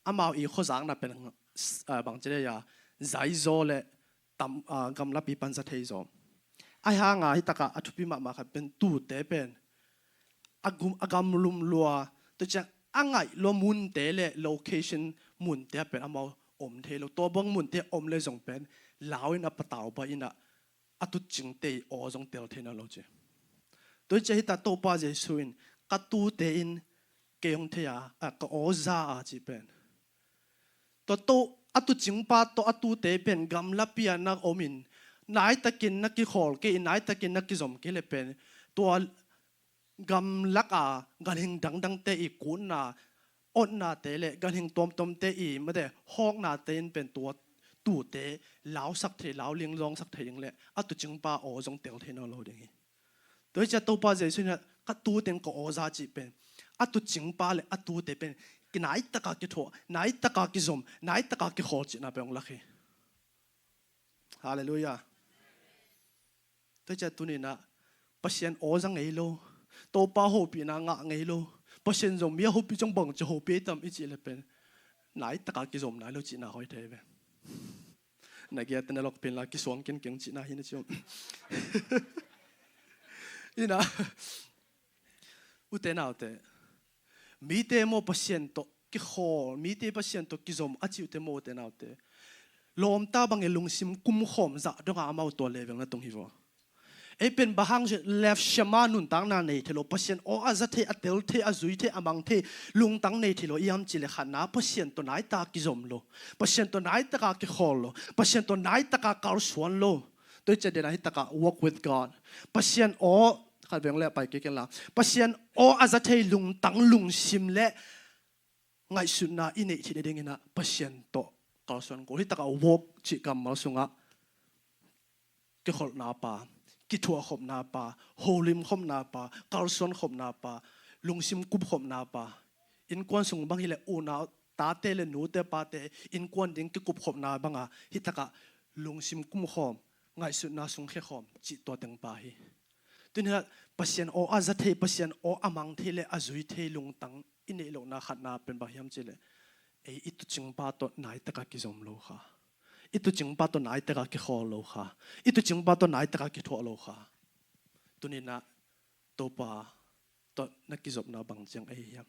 อามาอีข้อสังน่ะเป็นบางเจดีย์ใจโจเลตั้มกำลับปีปันจะเทโจไอ้ห่างฮิตากะอัตุปิมาครับเป็นตัวเตะเป็นอากำลุมลัวตัวจังอ่างไงลมุนเตะเล location มุนเตะเป็นอามาอมเทโลตัวบังมุนเตะอมเลยจงเป็นลาวอินอัปตาวไปอินะอัตุจิงเตะอจงเตลเทนโลจีตัวจะฮิตาโตปาเจสุอินกัตูเตอินเกยงเทียก็อซาอาจีเป็นตัวโตอัตุจิงปาตัวอัตุเตเป็นกำลับปีนักอมินนายตะกินนักกิขอลเกนายตะกินนักกิจอมเกเลเป็นตัวกำลักกันหิงดังเตอีกุนนาอดนาเตเลกันหิงตอมเตอีไม่ได้ห้องนาเตนเป็นตัวตู่เตเหลาสักเทเหลาเลี้ยงรองสักเทยังเลยอัตุจิงปาจงเตลเทนอโลดิ่งโดยจะตัวปาเจสุนกัตูเต็งก็อซาจีเป็นอัตุจิงปาเลอัตูเตเป็นกินายตะกากิทัวนายตะกากิจอมนายตะกากิขอจินาเป็นองลักฮีฮาเลลูยาโดยจะตุนีนะปัศยันจังไงโลตัวป้าโฮปีนางะไงโลปัศยันจงมีโฮปีจงบังจะโฮปีตามอิจิเลเป็นนายตะกากิจอมนายโลจินาหอยเทเวนักเรียนแต่ในโลกเป็นลากิสวงเก่งจินาหินจิมนี่นะอุเทนาอุเตมีเตโมปัศยันโตกิขอมีเตปัศยันโตกิจอมอาจิอุเตโมอุเทนาอุเตลมตาบังเอลุงซิมกุมขอมจะดงอามาอุตัวเลเวงนั่นตรงฮิวเป็นบางครั้งเลฟชมานุนตั้งนานในที่เราพัศยันอาจจะเทอเตลเทอจุยเทอมังเทลุงตั้งในที่เรายามจิเลขันนาพัศยันตัวนายตากิจอมโลพัศยันตัวนายตากากิขอลโลพัศยันตัวนายตากาการสวนโลโดยจะเดินให้ตากา walk with God พัศยันขัดเบียงเล่ไปเกี่ยงละพัศยันอาจจะเทลุงตั้งลุงซิมเล่ไงสุดนาอินเนที่เด้งนะพัศยันโตการสวนกูที่ตากา walk จิกรรมมาสุงะกิขอลนาปากิทัวขบนาปาโฮลิมขบนาปาการสวนขบนาปาลุงซิมกุบขบนาปาอินกวนสุงบางทีเลอูนาตาเตเลนูเตปาเตอินกวนดิ้งกิกุบขบนาบังฮิตากะลุงซิมกุมขอมไงสุดนาสุงเขขอมจิตตัวเต็งปาฮีตัวนี้ปัศยันอาจจะเทปัศยันอามังเทเลอาจุยเทลุงตังอินเอลงนาขัดนาเป็นบาฮิมเจเลอิตุจิงปาตัวนายตะกะกิจอมโลค่ะitu jingpa to nai taka ki kholo kha itu jingpa to nai taka ki tholo kha tunina topa to nakizop na bang jang ai yam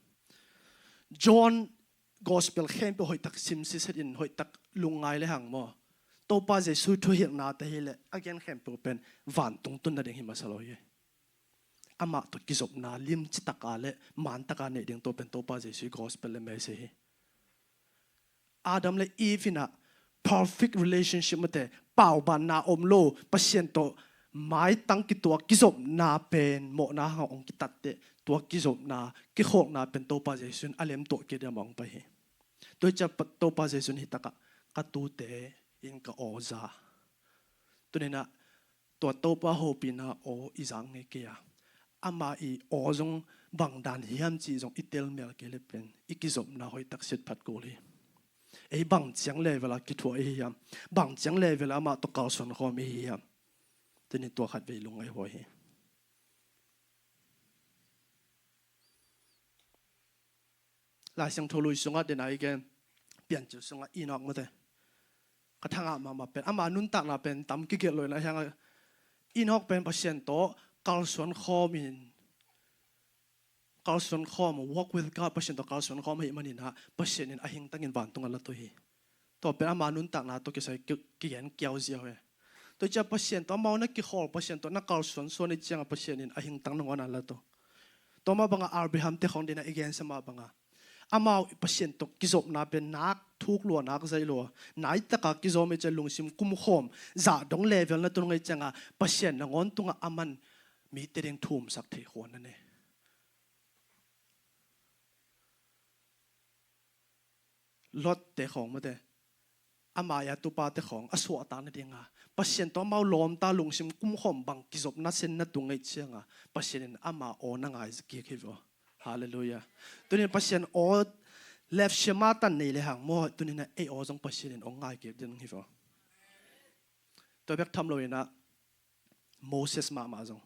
John gospel khem pe hoi tak sim si set in hoi tak lungai le hang mo topa je su thu hi na te hele again khem pe pen van tung tun na ding hi masalo ye ama to kizop na lim chi taka le man taka ne ding to pen topa je su gospel le me se Adam le Eve na perfect relationship มาแต่เป่าบานนาอมโลปัศยันโตไม้ตั้งกิตัวกิจบนาเป็นโมนาหองกิตัดเตตัวกิจบนากิโขกนาเป็นโตปาเจสุนอเลมโตเกเดมองไปโดยจะโตปาเจสุนฮิตากะกัตูเตอินกะออซาตัวนี้นะตัวโตปาโฮปินาโออิจังเงเกียอามาอีออจง บางด่านหิมจีจงอิเตลเมลเกลเป็นอีกิจบนาหอยตักเสร็จพัดกูเลยไอ้บางจังเลยเวลาคิดว่าไอ้ยามบางจังเลยเวลามาตกการส่วนของไอ้ยามตัวนี้ตัวขัดไปลงไอ้หัวหลายสิ่งทุลุยสงฆ์เดินไอ้แกเปลี่ยนจุดสงฆ์อีนอกมาเถอะกระทั่งมาเป็นอามานุนตักน่ะเป็นตำกิเกลเลยนะยังอีนอกเป็นเปอร์เซ็นต์โตการส่วนข้อมินการส่วนข้อมา walk with God เปอร์เซ็นต์ต่อการส่วนข้อมาให้มันนี่นะเปอร์เซ็นต์นี่อาหิงตั้งเงินบานตรงนั้นละตัวฮีตัวเป็นอามานุนตักนะตัวกิใส่กิเห็นเกี่ยวเสียวเฮ้ตัวจะเปอร์เซ็นต์ตัวมานักกิขอเปอร์เซ็นต์ตัวนักการส่วนนี่จังเปอร์เซ็นต์นี่อาหิงตั้งตรงนั้นละตัวมาบังอาอับราฮัมเตะของเดน่าอีกอย่างสมาบังอามาเปอร์เซ็นต์ตัวกิจบนาเป็นนักทุกลัวนักใจลัวนายตะกักกิจบไม่จะลงซิมกุมขมจะดงเลเวลนั่นตรงไอ้จังเปอร์เซ็นต์นั่งอนตรงอามันมีเตรงทุ่มสักทีคนนั่นเองลดเตะของมาเตะอามายาตุปาเตะของอสวตานั่นเองเปอร์เซ็นต์ตัวมาล้อมตาลงซิมกุมขมบังกิจบนั่นเส้นนั่นตรงไอ้เชียงเปอร์เซ็นต์อามาโอนังไอ้สกีคิวฮาเลลูยาตัวนี้เปอร์เซ็นต์โอเลฟเชมาตันนี่เลยหางโมตัวนี้นะเอโอจงเปอร์เซ็นต์องง่ายเกี่ยวกับฮิฟตัวเบ็กทำเลยนะโมเสสมาจง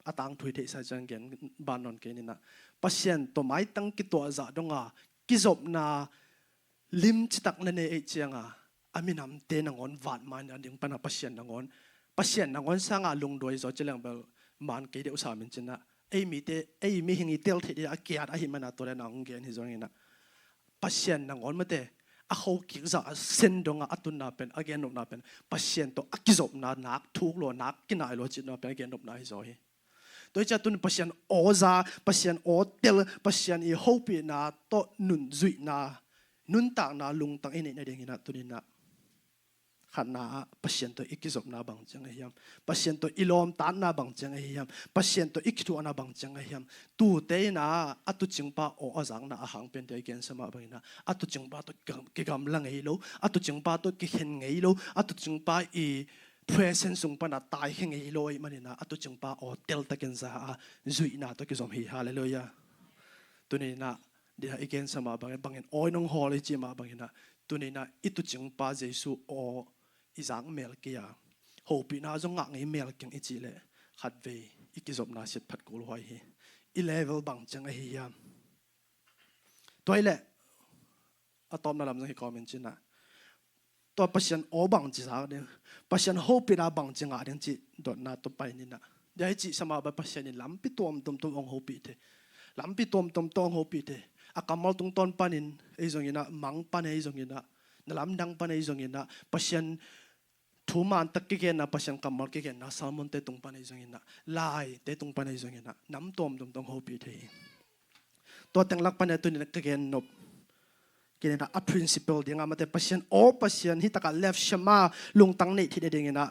อาตังถุยเทใส่จังเกนบานนนเกนี่นะเปอร์เซ็นต์ตัวไม่ตั้งกิตัวจะดงกิจบนาลิมจิตักนั่นเองเจียงอามินำเตนังอนวาดมันอันยังปนเปอร์เซ็นต์นังอนสร้างลุงโดยจะเจริญเบลมันเกเดอุสามินจินะไอ้มีหิงอีเตลที่อาเกียร์ไอ้มันตัวนั้นองเกนฮิจงนะเปอร์เซ็นต์นังอนมาเตะอาเขาคิดจะเส้นดงอัตุนนาเป็นอาเกนนบนาเป็นเปอร์เซ็นต์ตัวกิจบนานักทุกโลนักกินอะไรโลจิตนาเป็นอาเกนนบนาฮิจงโดยจะตุนเปอร์เซ็นต์โอซาเปอร์เซ็นต์โอเตลเปอร์เซ็นต์อีโฮปีนาโตนุนจุยนานุนต่างนาลุงต่างอินในเรื่องนี้นะตุนินะขันนาเปอร์เซ็นต์ตัวอีกจบนาบังจังไอ้ยามเปอร์เซ็นต์ตัวอีลอมตานนาบังจังไอ้ยามเปอร์เซ็นต์ตัวอีกตัวนาบังจังไอ้ยามตูเตนะอัตุจิงป้าโออาจังนาอาหังเป็นเดียกันสมาบังนะอัตุจิงป้าตัวกิกำลังไอ้โลอัตุจิงป้าตัวกิเห็นไอ้โลอัตุจิงป้าอีpresence ส่งปนตายเฮงไอ้โลยมันนี่นะอัตุจิงป้าโอเตลตะกันซาจุยนาตัวกิจอมฮีฮาเลลูยาตัวนี้นะเดี๋ยวอีกสมาบังบังเงินโอ้ยน้องฮอลเลยจีมาบังเงินนะตัวนี้นะอิตุจิงป้าเจสุโออีจังเมลกี้ฮูปีน่าจงงักไอ้เมลกิงอีจีเล่ขัดเวอีกิจบนาเสร็จพัดกูลอยอีเลเวลบังจังไอ้ยามตัวนี้แหละอะตอมนั่นลำจังให้คอมเมนต์จีน่ะตัวเปอร์เซ็นต์โอบังจีสาวเนี่ยเปอร์เซ็นต์ฮูปีน่าบังจังอะไรจีโดนน่าตัวไปนี่นะเดี๋ยวจีสมาบังเปอร์เซ็นต์นี่ลำปีตัวมองฮูปีเถลำปีตัวมฮูปีเถอากามัลตรงต้นปานินไอ้ตรงนี้นะมังปานไอ้ตรงนี้นะนั่นลำดังปานไอ้ตรงนี้นะเปอร์เซ็นต์ทุมันตะกี้เกนนะเปอร์เซ็นต์กามัลกี้เกนนะซาลมอนเตตรงปานไอ้ตรงนี้นะลายเตตรงปานไอ้ตรงนี้นะน้ำต้มฮูปีเถตัวแต่งลักปานไอ้ตัวนี้นะกี้เกนนบกี้นะอัพ principle เดียงมาแต่เปอร์เซ็นต์โอเปอร์เซ็นต์ที่ตะการ left ชมาลงตั้งนี่ที่เดียงนะ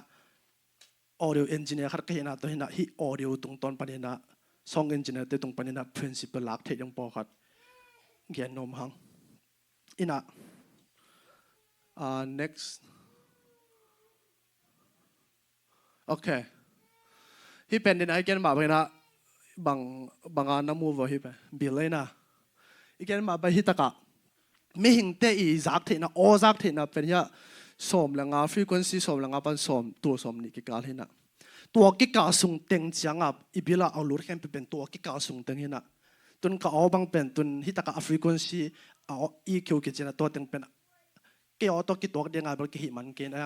audio engineer ขัดกี้นะตัวนี้นะที่ audio ตรงต้นปานนี้นะsong engineer เตตรงปานนี้นะ principle ลักเทียงปอขัดเกียนนมหังอินะnext โอเคฮิเป็นดินไอเกนมาไปนะบางงานน้ำมูฟฮิเป็นบิลเลยนะอีเกนมาไปฮิตะกะไม่หิงเตอีจักเทนะโอจักเทนะเป็นยาสมแล้วงา frequency สมแล้วงาปันสมตัวสมนี่กิกาเห็นะตัวกิกาสุงเต็งจังอ่ะอีบิลาเอาลุดแค่เป็นตัวกิกาสุงเต็งเห็นะตุนก็เอาบางเป็นตุนฮิตะกะ frequency เอาอีคิวกิจนะตัวเต็งเป็นเกี่ยวตัวกิตัวเดียงอ่ะบริกิมันเกนอะไร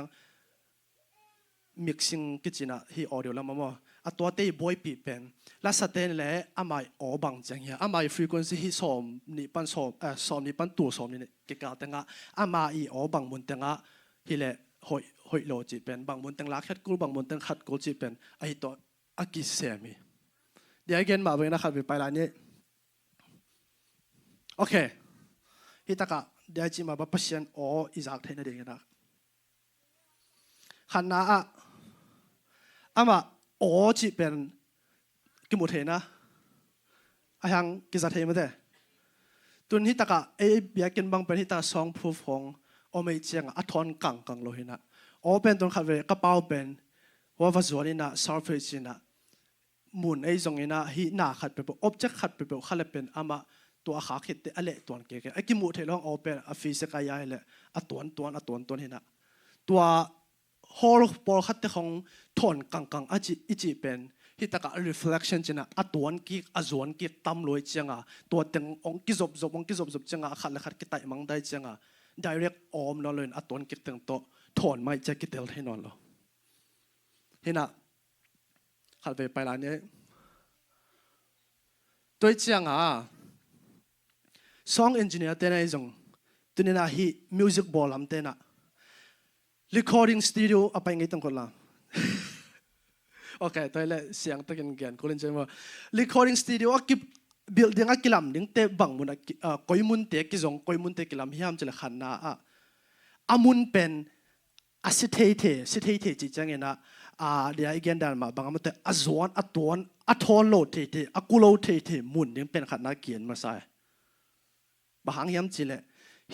mixing กิจนะฮี audio แล้วมั้งอ่ะตัวเตยบอยปีเป็นแล้วสเตนเลยอ่ะไม่อ๋อบางจังเหี้ยอ่ะไม่ frequency ฮีสมนี่ปันสมสมนี่ปันตัวสมนี่กิกาตังอ่ะไม่อ๋อบางมุนตังฮีเลยหอยโลจิเป็นบางมุนตังลักขัดกูบางมุนตังขัดกูจิเป็นไอ้ตัวอากิเซมีเดี๋ยวเกนมาเป็นนะครับไปร้านนี้โอเคฮิตะกะเดี๋ยวจีมาบัพเชียนอ๋ออีจากเทนเดียงนะขันนาอามาโอจีเป็นกิมุเทนะอายังกิจเทมาเด้ตุนฮิตะกะเอเบียกินบางเป็นฮิตะซองพูฟงโอไม่เจียงอัทอนกังโลหินะโอเป็นตุนขัดเวกระเป๋าเป็นว่าวัสดุนี่นะซอฟต์แวร์จีนะ มุนไอ้ตรงนี้นะฮีน่าขัดไปปุ๊บ object ขัดไปปุ๊บขัดเลยเป็นอามาตัวขาคิดเตะอะไรตัวเก๋ๆไอ้กิมุเทลองเอาเป็นฟิสิกส์ยาเลยตัวเห็นนะตัว whole บอลขัดเตะของทนกังอีจีเป็นฮิตากะ reflection จีน่ะตัวกิจวนกิตั้มลอยจังอ่ะตัวเต็งองกิจบจังอ่ะขัดเลยขัดกิไตมังได้จังอ่ะ direct อมนอนเลยตัวกิเต็งโตทนไม่จะกิเตลให้นอนหรอเห็นนะขัดไปร้านนี้ตัวจังอ่ะ song engineer เต้นไอ้จงตัวนี้นะฮี music ball ลำเต้นอ่ะ recording studio เอาไปไงตั้งคนละโอเคตัวนี้เสียงตะกินกันคนเล่นใจว่า recording studio อ่ะกิบ building อ่ะกิลำดิ้งเตะบังมุนอ่ะก้อยมุนเตะกิจงก้อยมุนเตะกิลำฮิมจะเลยขันนะอ่ะอามุนเป็นสิเทจิจังเงินะเดี๋ยวอีกอย่างเดินมาบางมันเตะจวนทอนโลเทกุโลเทมุนยังเป็นขันนักเกียนมาใส่บางยามจีเลย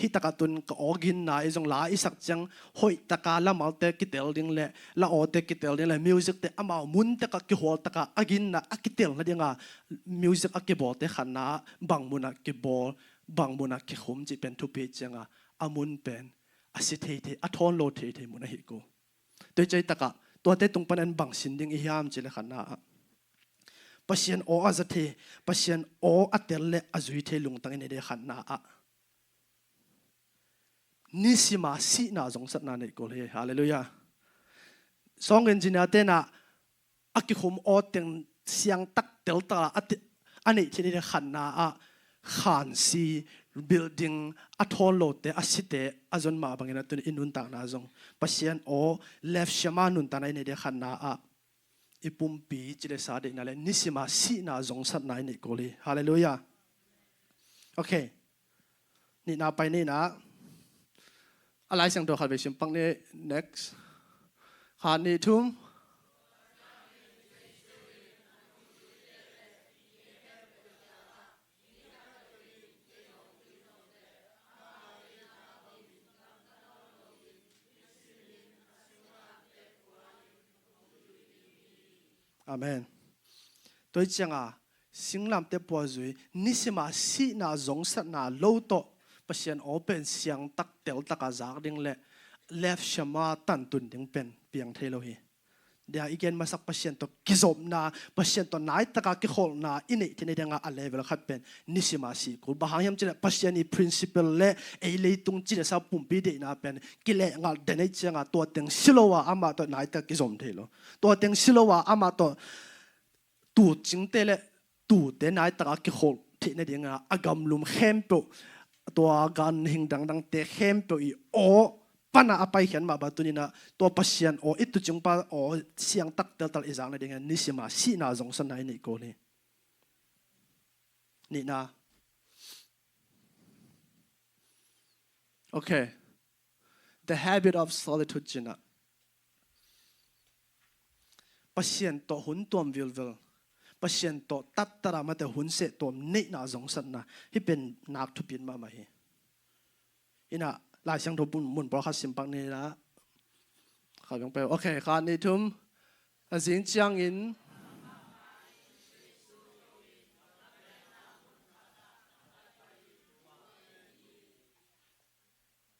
ฮิตากาตุนก็ออกินนะไอ้จงลาอิสักจังหอยตากาละมาเตะกิเตลดิ้งเลยละออเตะกิเตลดิ้งเลยมิวสิกเตะอามามุนเตะก็กิหัวตากาอากินนะอากิเตลนะดิ้งอ่ะมิวสิกอากิบอลเตะขันนะบางมุนอากิบอลบางมุนอากิขุมจีเป็นทุบปีจังอ่ะอามุนเป็นสิเททอนโลเทมุนอาฮิโกโดยใจตากาตัวเตะตรงปนันบางสินดิ้งอียามจีเลยขันนะปัศยันโออาจเทปัศยันโออัตเตลเลอาจุยเทลุงตั้งในเดขันนาอะนิสิมาสีนาจงสัตนาในกอลเฮฮาเลลูยาสองเอนจิเนียร์เตนะอักขิมโอเต็งเสียงตักเตลตาอันนี้ที่ในขันนาอะขันซี building อัทอลโลเตอสิเตอาจนมาบางอย่างตัวอินุนต่างนาจงปัศยันโอ left ชมานุนตั้งในเดขันนาอะอีปุ่มปีจิเลสาเดนั่นแหละนิสิมาสีนาจงสัตนายนี่กอลีฮาเลลูยาโอเคนี่นาไปนี่นะอะไรเสียงตัวขัดไปชิมปังนี่ next ขาดนี่ทุ่มอาเมนตัวจังอ่ะสิ่งลำเตปวดจุยนิสิมาสีนาจงสัตนาโลโตปัศยันโอเป็นเสียงตักเตลตักอาจากดิ้งเล่เลฟชมาตันตุนดิ้งเป็นเปียงเทโลฮีเดี๋ยวอีกอย่างมาสักปัศยันตัวกิจบนาปัศยันตัวนายตักกิโคลนาอินี่ที่นี่เรื่องอะไรเวลาขัดเป็นนิสิมาสีกูบางอย่างจีนปัศยันนี่ principle เล่เอเลยตุงจีนสาวปุ่มปีเดน่าเป็นกิเลงาเดนจังอ่ะตัวเต็งสิโลวะอามาตัวนายตักกิจบเทโลตัวเต็งสิโลวะอามาตัวตูจิงเตเล่ตูเดนายตักกิโคลที่นี่เรื่องอากำลุมเข้มโปตัวการหิงดังเตะเข้มไปอีโอปัญหาไปเห็นมาบัดนี้นะตัวปัศยันโออิตุจึงปาโอเสียงตักเตลตัลอีจางในเรื่องนี้สิมาสีนาจงสันไหนนี่กูนี่นะโอเค the habit of solitude จีน่ะปัศยันตัวหุ่นตัววิลปัศยันตัวตัดตระมาแต่หุ่นเสตัวนี่นาจงสันนะที่เป็นนักทุบินมาไหมอินะหลายเสียงทุบมุนเพราะข้าสิมปังนี่นะข้ายังไปโอเคข้านี่ทุ่มสิ่งจังอิน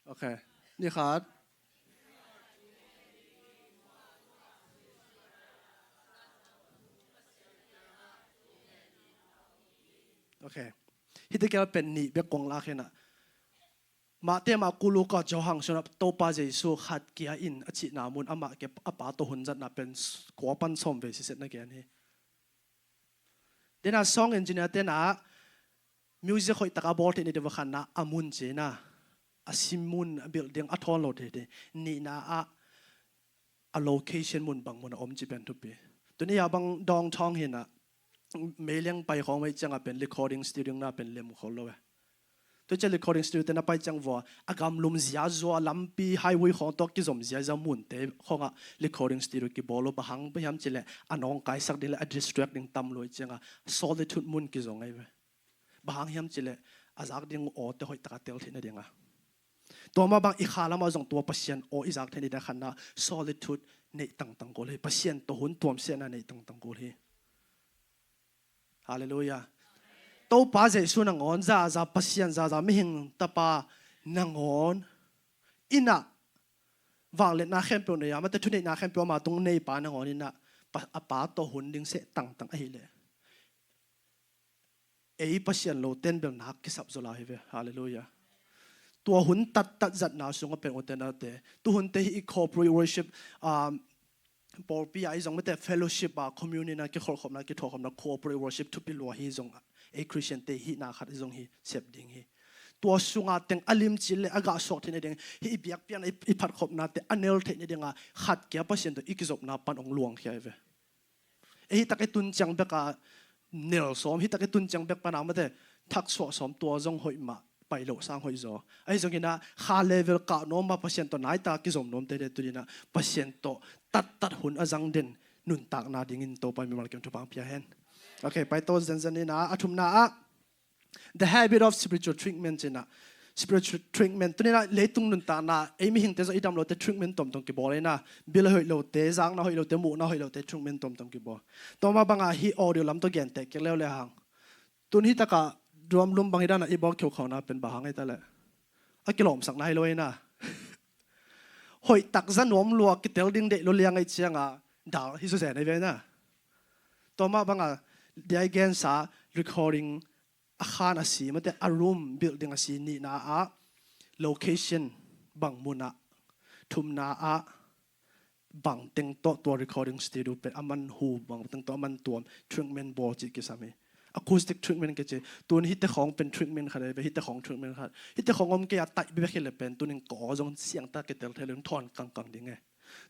โอเคนี่ขาดโอเคฮิตเกลเป็นนี่เบียกงลาเขนะมาเตมากุลูก็จะหังชนะโตปาเจสุขัดเกียอินอจินามุนอามาเก็บอาปาโตหุนจัดนับเป็นกัวปันสมเวสิเสตนักเกียนี่เดน่าซองเอนจิเนียร์เดน่ามิวสิกหอยตะกาบอลที่นี่เดวขันนะอามุนเจน่าอาซิมุนบิลดิ้งอัทอลโลเดนี่นะอาโลเคชันมุนบางมุนอมจีเป็นทุกปีตัวนี้ยาบางดองทองเห็นนะเมเลียงไปของไว้จังเป็น recording studio น่าเป็นเล่มของเราตัวเจ้า recording studio แต่น่าไปจังว่าอากาศลมเสียจัวลำปีไฮเวย์ของตัวกิจสมเสียจะมุนเตะของ recording studio กี่บอลบางไปยามเจเลยอันน้องกายสักเดือนละ distracting ตำลอยจังsolitude มุนกิจสงไงเว้บางยามเจเลยอาจากเดียงโอเตะหอยตะกัดเตลที่นั่นเดียงตัวมาบางอีขาละมาส่งตัวปัศยันโออีจากที่นี่ได้ขันนะ solitude ในต่างๆกูเลยปัศยันตัวหุ่นตัวเสียนะในต่างๆกูเลย ฮาเลลูยาโตป้าเจสุนังอนซาปัสยันซาไม่หิงตาป้านางอนอินะวางเล็นาเข้มเปียวเนี่ยมันจะทุนนาเข้มเปียวมาตรงในป้านางอนอินะป้าโตหุ่นดึงเสตั้งไอ้เลยปัสยันโลเต้นเบลนักกิสับโซลาเฮเวฮาเลลูยาตัวหุ่นตัดจัดนาสุงก็เป็นอุตเตนะเตตัวหุ่นเตอีคอร์ปอเรทเวิร์ชิปบอลปีไอซงไม่แต่เฟลโลชิปคอมมูนิตี้นะกิขอลขมนะกิทอขมนะคอร์ปอเรทเวิร์ชิปทุบปีลัวฮีซงคริสเตียนเตฮีนาขัดซงฮีเสพดิ่งฮีตัวสุงอาเต็งอลิมจิเลอากาสอกเทนเดงฮีเบียกเปียนอีพัดขมนะเตอันเนลเทนเดงขัดเกียบเปอร์เซ็นต์ตัวอีกจบนะปันองหลวงเฮียเวฮีตะเกตุนจังเบกาเนลสอมฮีตะเกตุนจังเบกปานามะเตทักษะสอมตัวจงหอยมาไปโลสร้างหอยจอไอ้จงกินะคาเลเวลกะโนมาเปอร์เซ็นต์ตัวไหนตากิจมโนมเตเดตุดินะเปอร์เซ็นต์ตัวตัดหุ่นอจังเด่นนุนตากนาดิ่งอินโตไปมีมาเก็บทุบางเพียเห็นโอเคไปโตเซนเซนนี่นะอาทุมนะ the habit of spiritual treatment จีนะ spiritual treatment ตัวนี้นะเลยตุงนุนตานะไอ้มีหิงเตจะอีดำโลเต treatment ตรงกี่บ่เลยนะบิลหอยโลเตจังนะหอยโลเตหมูนะหอยโลเต treatment ตรงกี่บ่ต่อมาบางฮีออเดียลำตัวเกียนเตกเล้วเลยหางตัวนี้ตะกะรวมบางฮีด้านนะอีบอกเขียวเขานะเป็นบางไอ้ตะเลยอะกิโลมสักนายเลยนะหอยตักซันหวมลัวกิเตลดิ้งเดลเลียงไอ้เชียงดาวฮิสุเซนไอ้เวนะต่อมาบางเดียเกนซา recording อาคารอาศัยมันแต่อารมณ์ building อาศัยนี่นะlocation บางมุนะทุมนะบางเต็งตัว recording studio เป็นอามันหูบางเต็งตัวมันตัว treatment board จิกิสามี acoustic treatment ก็จะตัวนี้ฮิตของเป็น treatment ค่ะเลยเป็นฮิตของ treatment ค่ะฮิตของอมเกียตัดไปเป็นเลยเป็นตัวนึงก่อจงเสียงตาเกิดเทเลนทอนกังดิ้งไง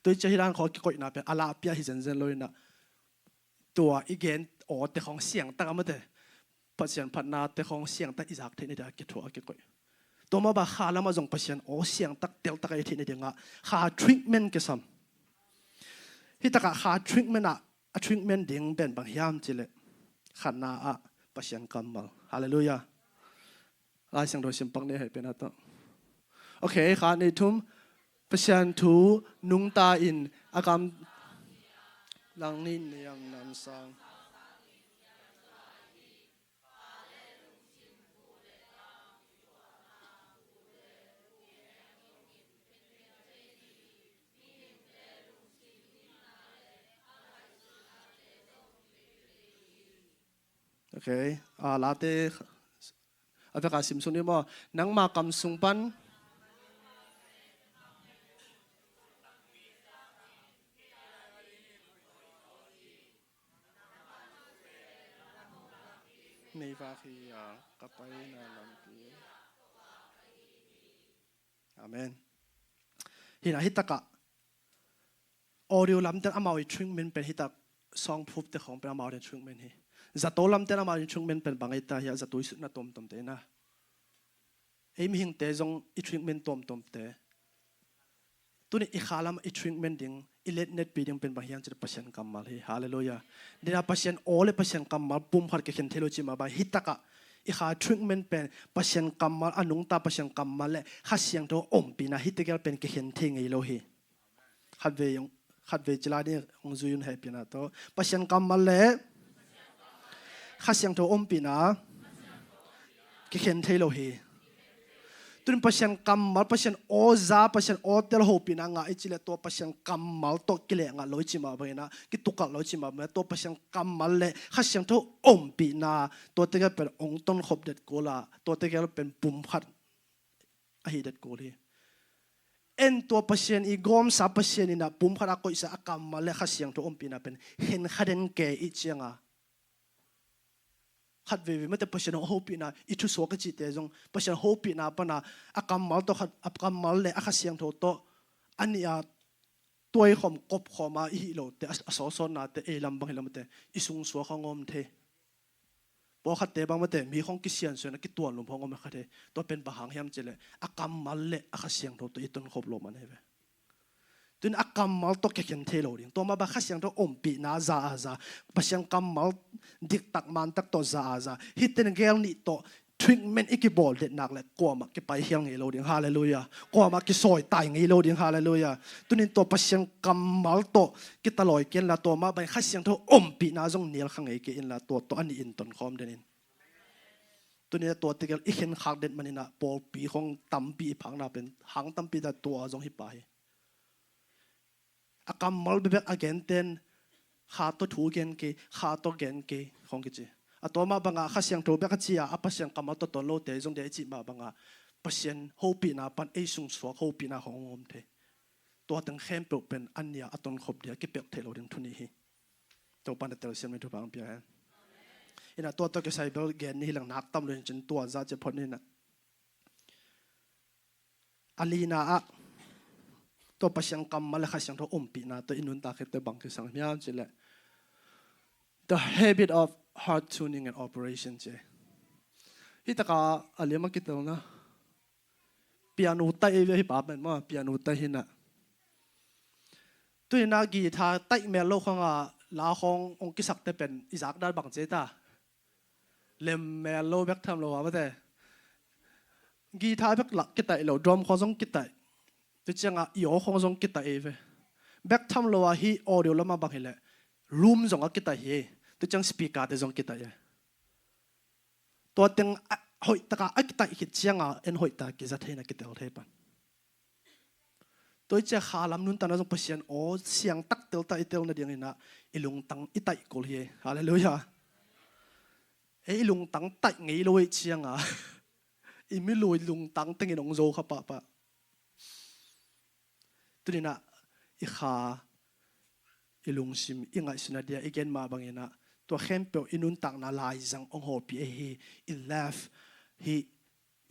ตัวจะให้ร้านเขาก็น่าเป็นอาลาเปียฮิเซนเซนเลยนะตัวอีกเกนแต่ของเสียงตาไม่ได้ปัจจัยพัฒนาแต่ของเสียงตาอิจากเทนเดียกิทัวกิก่อยตัวมาบ้าขาแล้วมาจงปัจจัยเสียงตักเตลตักไอเทนเดียงขา treatment ก็ซ้ำฮิตกับขา treatment treatment ดิ้งเป็นบางยามจิเลขันนาปัจจัยกรรมฮาเลลูยาลายเสียงโดยสิมปังเนี่ยให้เป็นอะไรโอเคขาในทุ่มปัจจัยทูนุงตาอินอากรรมลังนินยังนันสังโอเคลาเต้อาจารย์สิมสุนี่บ่นังมากำสุงปันในฟาคียากลับไปนาลัมปีอาเมนฮินาฮิตกะออดิโอลำเต็นอามาวิทริงเมนเป็นฮิตกซองพูดแต่ของเป็นอามาวิทริงเมนฮีจัตโตลำเต็นอามาวิทริงเมนเป็นบางไอตาฮิจัตโตสุดน่าตอมเตนะไอ้มีหิงเตจงอิทริงเมนตอมเตตัวนี้อีขาลำอิทริงเมนดิ้งอิเลตเน็ตปีดิ้งเป็นบางอย่างจะพัฒน์กรรมมาเลยฮาเลลูยาเดี๋ยวพัฒน์โอเลพัฒน์กรรมมาปุ่มพัดเกี่ยนเทโลจิมาบางฮิตกะอีขาทรีทเมนต์เป็นพัฒน์กรรมมาอนุงตาพัฒน์กรรมมาเลยข้าเสียงตัวอมปีนะฮิตเกลเป็นเกี่ยนเทงไอโลฮีขัดเวจลาเนี่ยองจุยุนให้ปีนะตัวพัฒน์กรรมมาเลยข้าเสียงตัวอมปีนะเกี่ยนเทโลฮีตุนพัฒน์กรรมมาพัฒน์โอซาพัฒน์โอเตลโฮปีนะงาอิจิเลตัวพัฒน์กรรมมาตัวกิเลงาลอยจิมาไปนะกิตุกัลลอยจิมาไปตัวพัฒน์กรรมมาเลยข้าเสียงตัวอมปีนะตัวเตกเป็นองต้นขบเด็ดโกลาตัวเตกเป็นปุ่มพัดอหิเด็ดโกลีตัวพัฒน์อีกอมซาพัฒน์นี่นะปุ่มพัดก็อิสระกรรมมาเลยข้าเสียงตัวอมปีนะเป็นเห็นขัดเด่นเกอิจิงาขัดเวไม่แต่พัฒน์โฮปีนะอิทุสวกจิตเตจงพัฒน์โฮปีนะปนะอากรรมมาตัวขัดอากรรมมาเลยข้าเสียงตัวโตอันนี้ตัวขมกบขมาอีโลแต่อสอสอนนะแต่ลำบางลำแต่อิสุงสวขงอมเทพอขัดเตบางมาแต่มีของกิเซียนส่วนกิตัวหลวงพ่องอมขัดเตตัวเป็นบางแฮมเจเลยอากรรมมาเลยข้าเสียงตัวอีต้นขบลมันเฮตุนอากรรมมาตัวเกี่ยนเทโลดิงตัวมาบักข้าเสียงตัวอมปีนาซาปัศยังกรรมมาดิกตักมันตักตัวซาฮิตเนเกลนี่ตัว treatment ikibol det nak le ko ma ki pai hiang ngi lo ding hallelujah ko ma ki soi tai ngi lo ding hallelujah tunin to pasien kamal to ki taloi ken la to ma bai khasiang tho pi na jong nil khang ei ki in la to ani in ton khom denin tunin to tigal ikhen khak det manina pol pi khong tam pi phang na pen hang tam pi da to jong hi pai akam mal be again ten kha to thu gen ke kha to gen ke khong ki chi atoma banga khasiang to be ka chia apasiang kamal to ton lo te jong de chi ma banga pasien hopi na pan ei sung suak hopi na hongom the to tang khem pe pen ania aton khop dia ki pek thelo ding thuni hi to pan tel sem tu bang pia ina to ke sai bel gen ni lang nak tam lo chen to za che phon ni na alina a to pasiang kamal khasiang to pi na to inun ta khet te bang ki sang miam chile the habit of heart tuning and operation che hitaka alema kitona piano tai ve hi pa ben ma piano tai hina tuina gi tha tai me lo khanga la khong ong ki sak te pen izak dal bang che ta lem me lo bek tham lo wa te gi tha bek lak ki tai lo drum kho jong ki tai tu changa yo khong jong ki tai ve bek tham lo wa hi audio lama bang hele room jong ki tai hi tu chang speaker te jong kita ya to teng hoi taka akita ki chianga en hoi ta ki za theina ki tel thepan toi che khalam nun tan jong pasien o siang tak tel ta itel na ding ina ilung tang itai kol hi hallelujah e ilung tang tai ngei loi chianga imi loi lung tang teng inong zo kha pa tunina i kha ilung sim inga sina dia again ma bangina to khempe inun tang na lai jang ong ho pi hi in left hi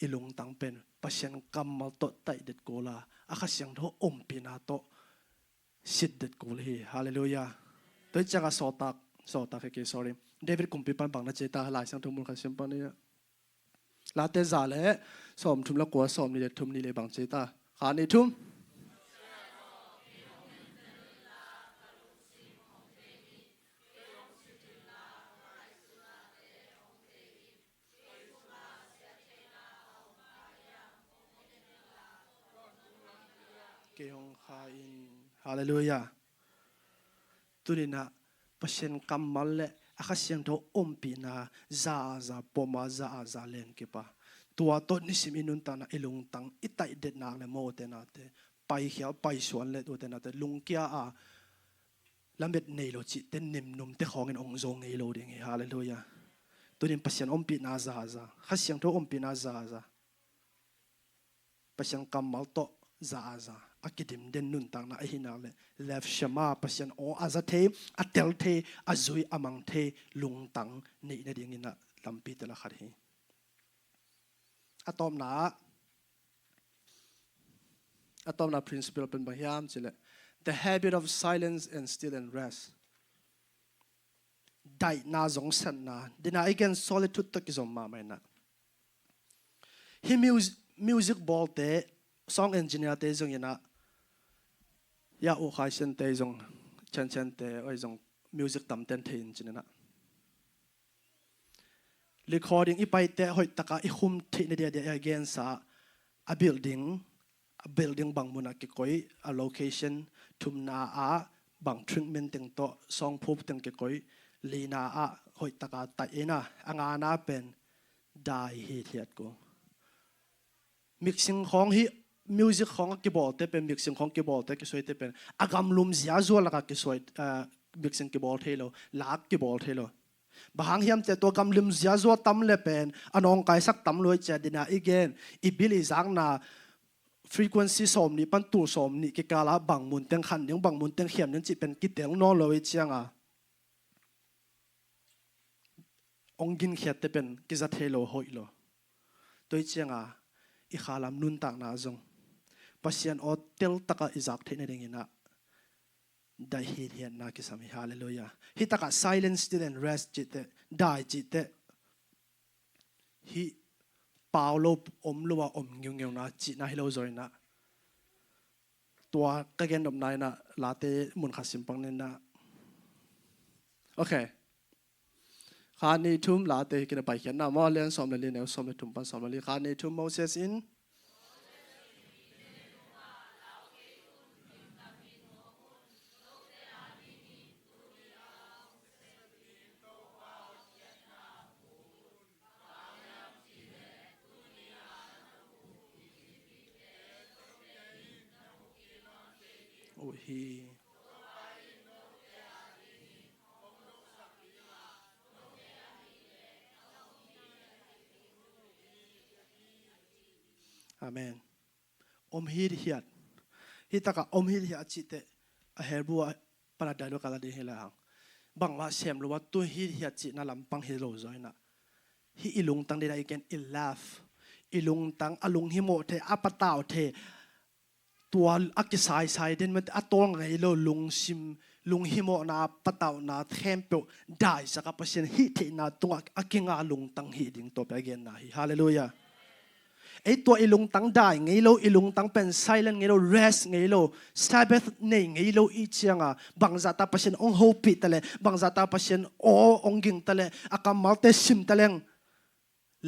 ilung tang pen pasien kamal to tai det kola akha siang tho pi na to sit det kol hi hallelujah to changa sota ke sorry david kumpi pan bang na cheta lai sang thumul kha sim pan ya la te za le som thum la ko som ni le thum ni le bang cheta kha ni thum Kehong khain hallelujah tunina pasien kamal le akhasiang tho pi na za poma za len ke pa tua to ni siminun ta na ilung tang itai det na le mo te na te pai khia pai suan le tu te na te lung kia a lambet nei lo chi ten nim num te khong en ong zong ngei lo ding hallelujah tunin pasien pi na za khasiang tho pi na za pasien kamal to za akidim den nun tang na ahina le left shama pasien o azathe atel the azui amang the lung tang nei na ding ina lampi te la khar hi atom na principle pen bahiam chile the habit of silence and still and rest dai na zong san na dina again solitude to ki zom ma mai na hi music ball te song engineer te zong ina ya u khai sen te zong chen te oi zong music tam ten thein chinana recording ipai te hoi taka I hum the ne dia again sa a building bang muna ki koi a location thumna a bang treatment teng to song phup teng ki koi lina a hoi taka ta ina anga na pen dai hi thiat ko mixing khong hi music khong ki bol te pen mixing khong ki bol te ki soi te pen agam lum zia zo la ka ki soi mixing ki bol thelo lak ki bol thelo bahang hiam te to gam lim zia zo tam le pen anong kai sak tam loi cha dina again ibili zang na frequency som ni pan tu som ni ki kala bang mun teng khan ning bang mun teng khiam ning chi pen ki teng no loi chianga ongin khiat te pen ki za thelo hoilo toi chianga I khalam nun tak na zong pasien o tel taka izak the na ding ina dai hi na ki sami hallelujah hi taka silence still and rest chite dai chite hi paulo omluwa omngyung na chi na hilo zoina tua ka gen dom nai na late mun khasim pang na okay ข้านี่ทุ่มลาเตกินไปเขียนน้ำมอเลี้ยงสมเลยเลี้ยงสมเลยทุ่มปันสมเลยข้านี่ทุ่มโมเสสอินโอ้ฮีอาเมนอมฮีดเฮียดฮิตากะอมฮีดเฮียดจิตเตอเฮบัวปราดายโลกาลาดีเฮลังบังว่าเชมรู้ว่าตัวฮีดเฮียดจิตน่าลำปังเฮโลจอยนะฮิอิลุงตังเดได้กันอิลลาฟอิลุงตังอลุงฮิโมเทอปะตาวเทตัวอักษายสายเดินมันอัตองไงโลลุงซิมลุงฮิโมนาปะตาวนาเทมเปลได้สักเปอร์เซ็นต์ฮิเทนาตัวอักเงาลุงตังฮิดิงตัวไปเกนนะฮาเลลูยาไอตัวอิลุงตังได้ไงโลอิลุงตังเป็น silent ไงโล rest ไงโล Sabbath ไงโลอีเชียงอ่ะบางจัตตาเปอร์เซ็นต์องโฮปิตะเลบางจัตตาเปอร์เซ็นต์องกิงตะเลอากามัลเตซิมตะเลง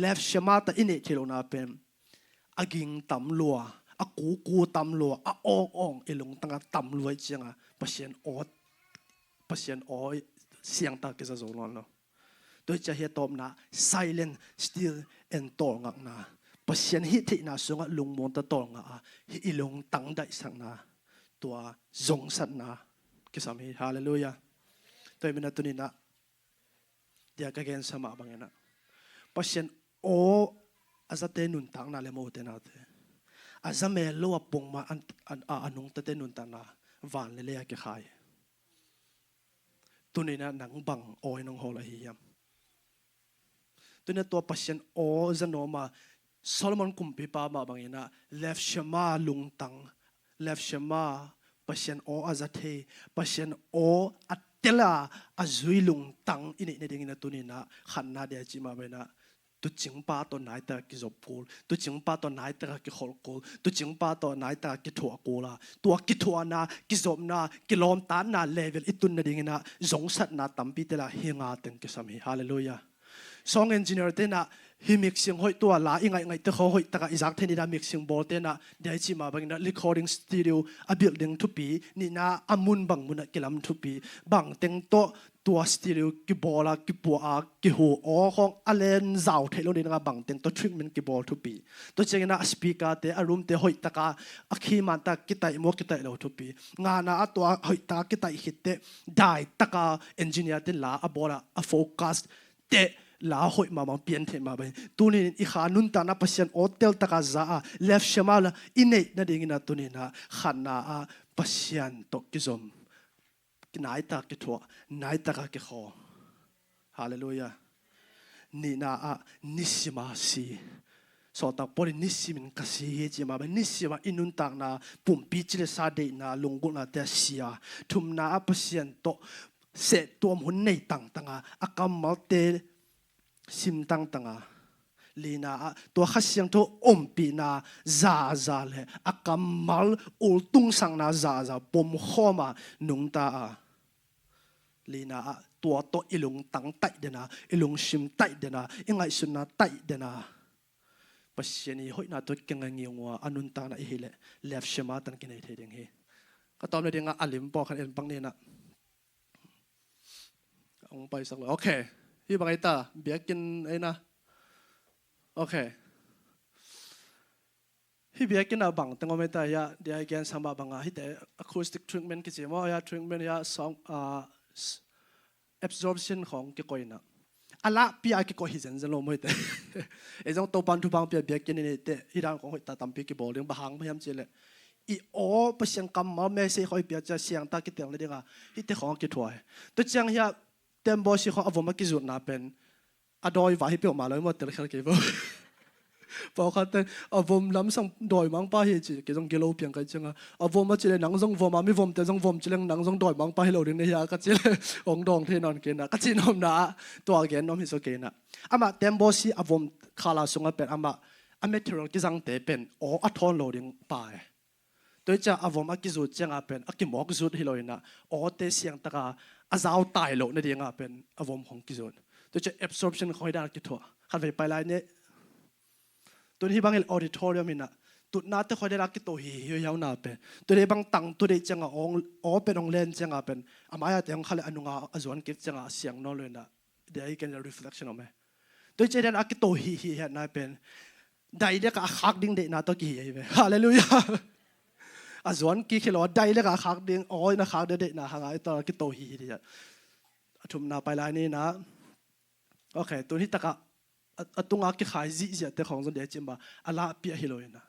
left ชมาตะอินเอทิโลนาเป็นอากิงตำลัวอากูตำลัวอาองอิลุงตังตำลัวเชียงอ่ะเปอร์เซ็นต์เปอร์เซ็นต์เสียงตากิจะโซลอนเนาะโดยจะเฮตอมนะ silent still and ตองักนะเปอร์เซ็นต์ฮิตินาสุงลุงมอนตะตองอ่ะฮิลุงตังได้สักนะตัวจงสัตนะกิสามีฮาเลลูยาตัวมินาตุนินะเดียกเกนสมาบังเงนะเปอร์เซ็นต์อาจจะเตนุนตังนาเลโมเตนาเตอาจจะเมลัวปงมาอันนุงตะเตนุนตังนาวันเลเลียกขายตัวนี้นะหนังบังโอยน้องโฮลาฮิยามตัวนี้ตัวเปอร์เซ็นต์จะโนมาโซโลมอนกุมพิปามาบางอย่างนะเลฟชมาลุงตังเลฟชมาเปอร์เซ็นต์อาจจะเทเปอร์เซ็นต์อัตเตล่าอาจุยลุงตังอินี่ในดิ่งนะตัวนี้นะขันนาเดียจิมาเบนะตุจิงป้าตัวไหนแต่กิจบกูตุจิงป้าตัวไหนแต่กิขอลกูตุจิงป้าตัวไหนแต่กิถั่วกูละตัวกิถั่วนะกิจบนะกิลอมตานนะเลเวลอิตุนในดิ่งนะจงสัตนะตั้มปีเตล่าเฮียงาเต็งกิสามีฮาเลลูยาสองเอนจิเนียร์เตนะฮิมิกซิงหอยตัวลาอิงไงเตะเขาหอยตะกอิจักเทนิดามิกซิงบอลเตนะเดี๋ยวจิมาบังนะ recording studio อบิลดิ้งทุปีนี่นะอามุนบังมุนกิลำทุปีบังเต็งโตตัวสตูดิโอกิบอลกิปัวกิหูของอเลนเจ้าเทโลนี่นะบังเต็งตัวทริมเมนกิบอลทุปีตัวเจงนะสปีกเกอร์เตอารมณ์เตหอยตะกอคีมันตะกิตายมวกิตายโลทุปีงานะตัวหอยตะกิตายฮิตเตได้ตะกเอนจิเนียร์เตลาอบอลโฟกัสเตลาหอยมาบังเปลี่ยนเทมาเป็นตัวนี้อีขานุนตานะเปอร์เซ็นต์โอเทลตะกาจ้าเลฟเชมาลอินเนตนั่นเองนะตัวนี้นะขันนะเปอร์เซ็นต์ตกิจมนายตากิทัวนายตากิขอฮาเลลูยานี่นะนิสิมาสีสอตักปอลินิสิมินกัสเฮจิมาเป็นนิสิมาอินุนตักนะปุ่มปีจิเลซาเดนะลงกุนะเตเสียทุมนะเปอร์เซ็นต์โตเสตตัวมุนในตังตังอากำมาเตซิมตังตังลีนาตัวขัดเสียงตัวปีนาซาเลยอากำมาอุลตุงสังนาซาปมข้อมานุงตาลีนาตัวโตอิลุงตังไตเดนะอิลุงชิมไตเดนะยังไงสุนัขไตเดนะปัจจัยนี้หอยนาตัวเก่งเงี้ยงัวอนุนตานะอิเลเลฟเชมาตันกินไอเทดิงเฮก็ตอนนี้เดี๋ยวอลิมบอกกันเองปังเนี่ยนะองไปสักเลยโอเคที่บางไอตาเบียกินไอ้นะโอเคที่เบียกินอะบังตั้งเอาไม่ได้ยาเดี๋ยวไอ้แกนสามบังอะที่แต่ acoustic treatment กิจวัตรยา treatment ยาสองabsorption ของกิโกยนะอะไรพี่ไอ้กิโกยหินจะลงไม่ได้ไอ้เจ้าตัวปันทุบังเบียเบียกินนี่แต่ที่ร้านของเขาตัดตั้มปีกิบอลเรื่องบางพยายามเจริญอีเปอร์เซ็นต์กำมาไม่ใช่เขาเบียจะเสียงตากิเตียงเลยเด้งอะที่แต่ของกิถอยตัวจังเฮียเต็มบอสิเขาเอาผมมากิจุดน่าเป็นดอยว่าให้เปียวมาเลยหมดแต่ละครั้งเก็บพอเขาแต่ผมล้ำสั่งดอยมังป้าเฮจิเกี่ยงกิโลเพียงกันจังผมมาเจริญหนังส่งผมมาไม่ผมแต่ส่งผมเจริญหนังส่งดอยมังป้าให้เราเรียนในยาก็เจริญองดองเทนอนเกนะก็จีนอมนะตัวเกนน้อมฮิโซเกนะมาเต็มบอสิผมคาราส่งเป็นมาเมทรอลกิจังเตเป็นอัทอนโหลดิ้งไปโดยจะผมกิจุดจังเป็นกิมอกกิจุดฮิโลนะเตเสียงตะกาอาจาวตายโลนั่นเองเป็นผมของกิจุด ตัวจะ absorption คอยได้กี่ทั่วขัดไปไลน์เนี่ยตัวนี้บางเอ auditorium มินะตุดนัดที่คอยได้รักกี่ตัวเหี่ยวยาวนาเป็นตัวนี้บางตังตัวนี้จังอ๋อเป็นองเลนจังเป็นอามายาแต่ยังเขาเลยอนุงาส่วนกิจจังเสียงนอเลยนะเดี๋ยวอีกกัน reflection เอาไหมตัวจะได้รักกี่ตัวเหี่ยนาเป็นได้เด็กขักดิ้งเด็กนาตัวกี่เว้ยฮาเลลูยาส่วนกี่คิโลได้เด็กขักดิ้งอ๋อนะขักเด็กนะหางไอ้ตัวกี่ตัวเหี่ยทุ่มนาไปไลน์นี่นะโอเคตัวนี้ตะกะตุงอากิขายจีเสียแต่ของส่วนเดียจิมบะอาลาเปียฮิโลยนะ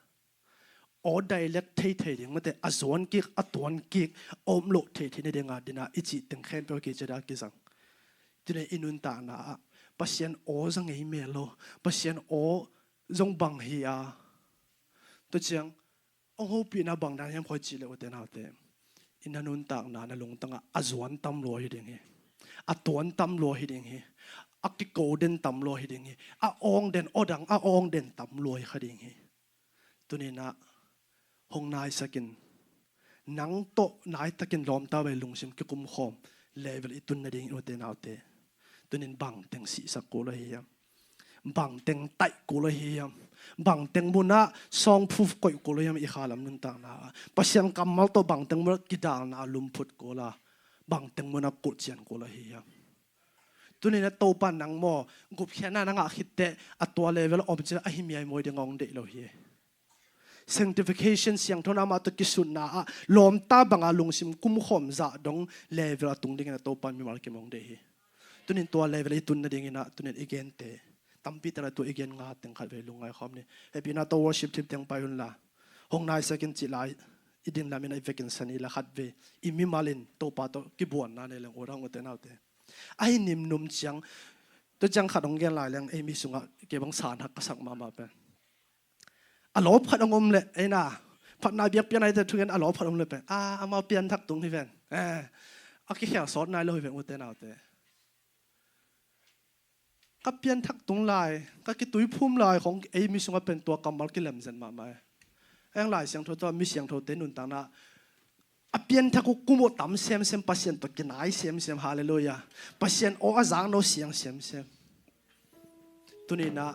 โอ้ได้เล็กเทๆดิ่งมันแต่อส่วนกิกอตวนกิกอมโลเทๆในเดงาดินะอิจิตึงเข้มเปล่ากิจดากิสังทีนี้อินุนตานะปัศยันโอจังไงเมโลปัศยันโอจงบังเฮียตัวเชียงองหูปีน่าบังนั้นยังพอจีเลวเตนาเตอินุนตานะนั่นลงตั้งอส่วนตำรวจฮิดิ่งอตวนตำรวจฮิดิ่งอักกิโกเด่นตำรวจฮิดิ่งอองเด่นอดังอองเด่นตำรวจฮิดิ่งตัวนี้นะหงนายสักินนังโตนายตะกินล้อมตาไปลุงชิมกิกุมขอมเลเวลอีตุนนาดิ่งอุเตนเอาเตตัวนี้บังเต็งสีสักกูเลยเฮียบังเต็งไตกูเลยเฮียบังเต็งบุญนะซองพูฟก่อยกูเลยเฮียอีขาลำนุนต่างนะปัศยังกำมัลโตบังเต็งมุนกิดานาลุมพุดกูละบังเต็งมุนกุดเจียนกูเลยเฮียตัวนี้นะโตปันนังโมกุบแค่นั้นนังอาคิดเตอตัวเลเวลออบเจอหิมีไอโมยเดงองเดโลเฮียsanctification เสียงทนามาตุกิสุนนาลมตาบังอาลุงซิมกุมขมจะดงเลเวลตุงดิ่งนะโตปันมีมาร์กิมองเดฮีตัวนี้ตัวเลเวลตุนนะดิ่งนะตัวนี้อีกเกนเตตั้มปีแต่ละตัวอีกเกนงาเต็งขัดไปลุงไงคอมนี่เอพินาตัว worship ทีมเต็งไปหุ่นละห้องนายสักินจิไลอีดินลามินาอีเวกินสันีละขัดเวอิมิมาลินโตปาโตกิบวนนั่นเองโอรังโอเตนเอาเตไอ้นิมนุมจังตัวจังขัดองเกนลายเรื่องเอมิสุงะเก็บังสารหักกษักมาเป็นอารมณ์พัดองมเลยไอ้น่ะพัดนายเบียบเปียนอะไรแต่ทุกอย่างอารมณ์พัดองเลยเป็นเอามาเปลี่ยนทักตรงที่เป็นเอาขี้เขียวสอนนายเลยเป็นอุตเตนเอาแต่ก็เปลี่ยนทักตรงลายก็กิตุยพุ่มลายของไอ้มิสงเป็นตัวกำมัลกิเลมเซนมาไหมไอ้ลายเสียงโทตัวมีเสียงโทเตนุนต่างนะเปลี่ยนทักกุมอตั้มเซมเซมปัสยันตัวกินไอเซมเซมฮาเลลูยาปัสยันโออาจางโนเสียงเซมเซมตัวนี้นะ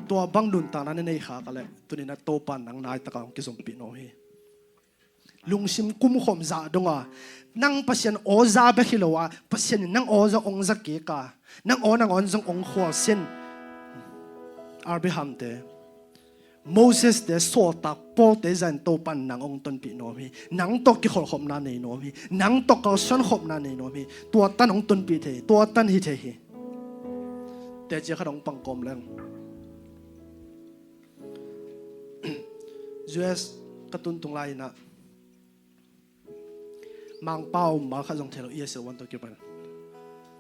ตัวบังดุนต่างนั้นในขากันเลยตัวนี้นะโตปันนังนายตะกางกิสมปีโนเฮลุงซิมกุมขมจ่าดงอ่ะนั่งปัสยันโอจ่าเบคิโลอ่ะปัสยันนั่งโอจ่าองจักเกกานั่งโอนั่งอนจงองขวาเส้นอาร์บิฮัมเตโมเสสเดสโซตักโปเตจันโตปันนังองต้นปีโนเฮนั่งตกกิขมนาในโนเฮนั่งตกกอสันขมนาในโนเฮตัวตันองต้นปีเทตัวตันฮิเทเฮแต่เจ้าขนมปังกลมแล้วUS กระตุ้นตรงไรนะมังเป้ามาข้าจงเทลESLวันตัวเกี่ยวกัน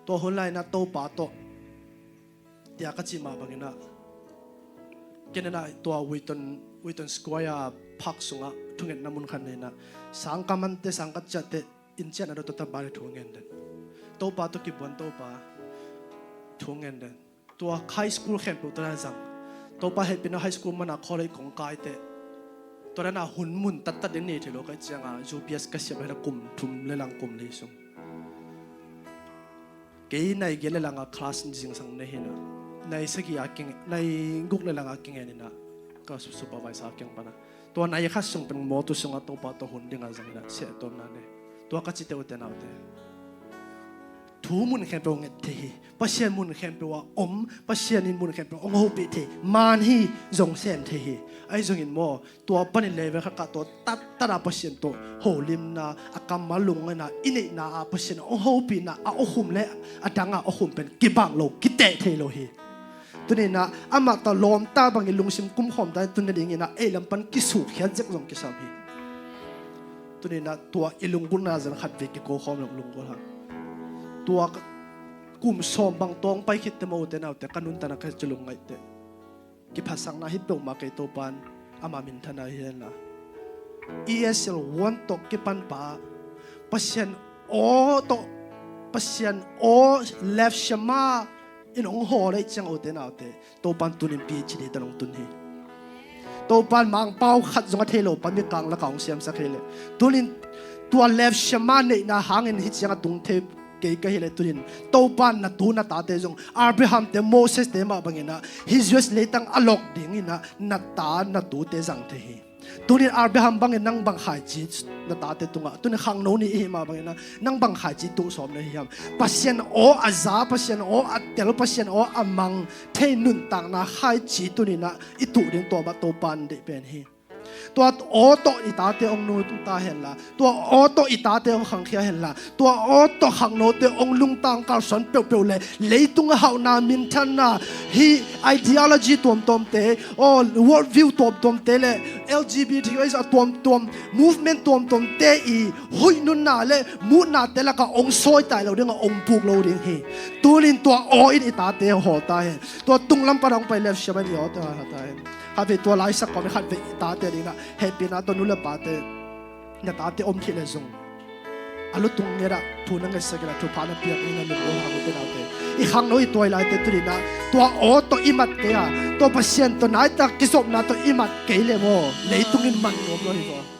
ตัวคนไรนะโตป่าโตเดียกจิมาบังนะแค่นั้นตัววิตันสควอร์พักสุงะทุ่งเงินน้ำมันคันนี้นะสังกัมันเตสังกัดจัดเตอินเจนอะไรตัวตับบาร์ทุ่งเงินเดนโตป่าตัวกี่วันโตป่าทุ่งเงินเดนตัวไฮสคูลแคมป์ตัวนั้นสั่งโตป่าเห็นเป็นไฮสคูลมันคอลเลจของกายเตตัวนั้นหุ่นมุนตัดอย่างนี้ที่เราก็จะงาจูเปียสก็เสียไปแล้วกลุ่มทุ่มเรื่องกลุ่มเลยส่งเกี่ยในเกี่ยเรื่องคลาสจริงๆสังในหินะในสกีอากิงในกุกเรื่องกิงเงินนะก็สุภาพไว้สักอย่างปะนะตัวนายข้าส่งเป็นมอตุส่งตัวป้าตัวหุ่นดิ่งอะไรสังนะเสียตัวนั้นเลยตัวก็จิตเตอร์เตนเอาเตทูมุนแค่เป็นเงเทปัศยามุนแค่เป็นว่าปัศยานินมุนแค่เป็นองค์หูปิเทมันฮีจงเส้นเทไอ้จงอินโมตัวปนิเลเวข้าตัวตัดปัศยาตัวโหลิมนะอากำมาลุงนะอินินะปัศยาองค์หูปินะอาหุมเละอาดังอาหุมเป็นกิบังโลกิเตเทโลฮีตัวนี้นะอามาตาลมตาบังอิลุงซิมกุมขมได้ตัวนี้เองนะลำปันกิสุขยันเจ็บลงกิสามีตัวนี้นะตัวอิลุงกุนนาจันขัดเวกิโกขมลุงกุนฮะตัวกลุ่มสมบางตองไปคิดเตมเอาแต่เอาแต่กันุนตานักจะลงไงเตกิภาษาหน้าฮิปเปิลมาเกยโตปันอามามินทนาเฮนะ ESL วันตกกิปันป่าปัศยันโอโตปัศยันโอเลฟชมาอินองหอเลยจังเอาแต่เอาแต่โตปันตุนินปีจิตตนงตุนฮีโตปันมังเป้าขัดจงเทโลปันมีกลางละกองเสียมสักเฮเลตุนินตัวเลฟชมาเนี่ยนะหางเงินฮิตจังตุงเท ke ka hele turin to pan na tu na ta te jong Abraham te Moses te ma bangena his just letang alok ding ina na ta na tu te jang te hi tunin Abraham bangin nang bang khai chi na ta te tunga tunin khang no ni hi ma bangena nang bang khai chi tu som na hi ham pasien o aza pasien o atel pasien o amang the nun tang na khai chi tunina itu ding to ba to pan de pen hiตัวโอโตอิตาเตองนูตุตาเห็นละตัวโอโตอิตาเตองขังเขียเห็นละตัวโอโตขังโนเตองลุงตังกาลสอนเปียวๆเลยเลยตุงเฮานามินทันนะฮีไอเดียโลจีตัวมเตโอวอร์ดวิวตัวมเตเลย LGBTQI ตัวmovement ตัวมเตอีหุยนุนนาเลยมูนาเตละก็องซอยตายเราเรื่ององผูกเราเรื่องฮีตัวลินตัวโออิตาเตหอตายตัวตุงลำปะรองไปเลฟเชบันยอตายตายข้าพตัวไลฟ์สักก่อนไม่ขัดเวตาเตลินะเฮปปี้นะตัวนู้นละปาเตเนี่ยตาเตอมคิดเลยส่งอาลุตุงเนี่ยละพูนังเงสกันละทุพานะเปียกนี่นะลูกหางตัวเราเตอีข้างโน้นตัวไลฟ์เตตุลินะตัวโอตัวอิมัดเกะตัวพัศยันตัวไหนตะกิศบนะตัวอิมัดเกะเลยโว้เลยตุงินมันงมเลยโว้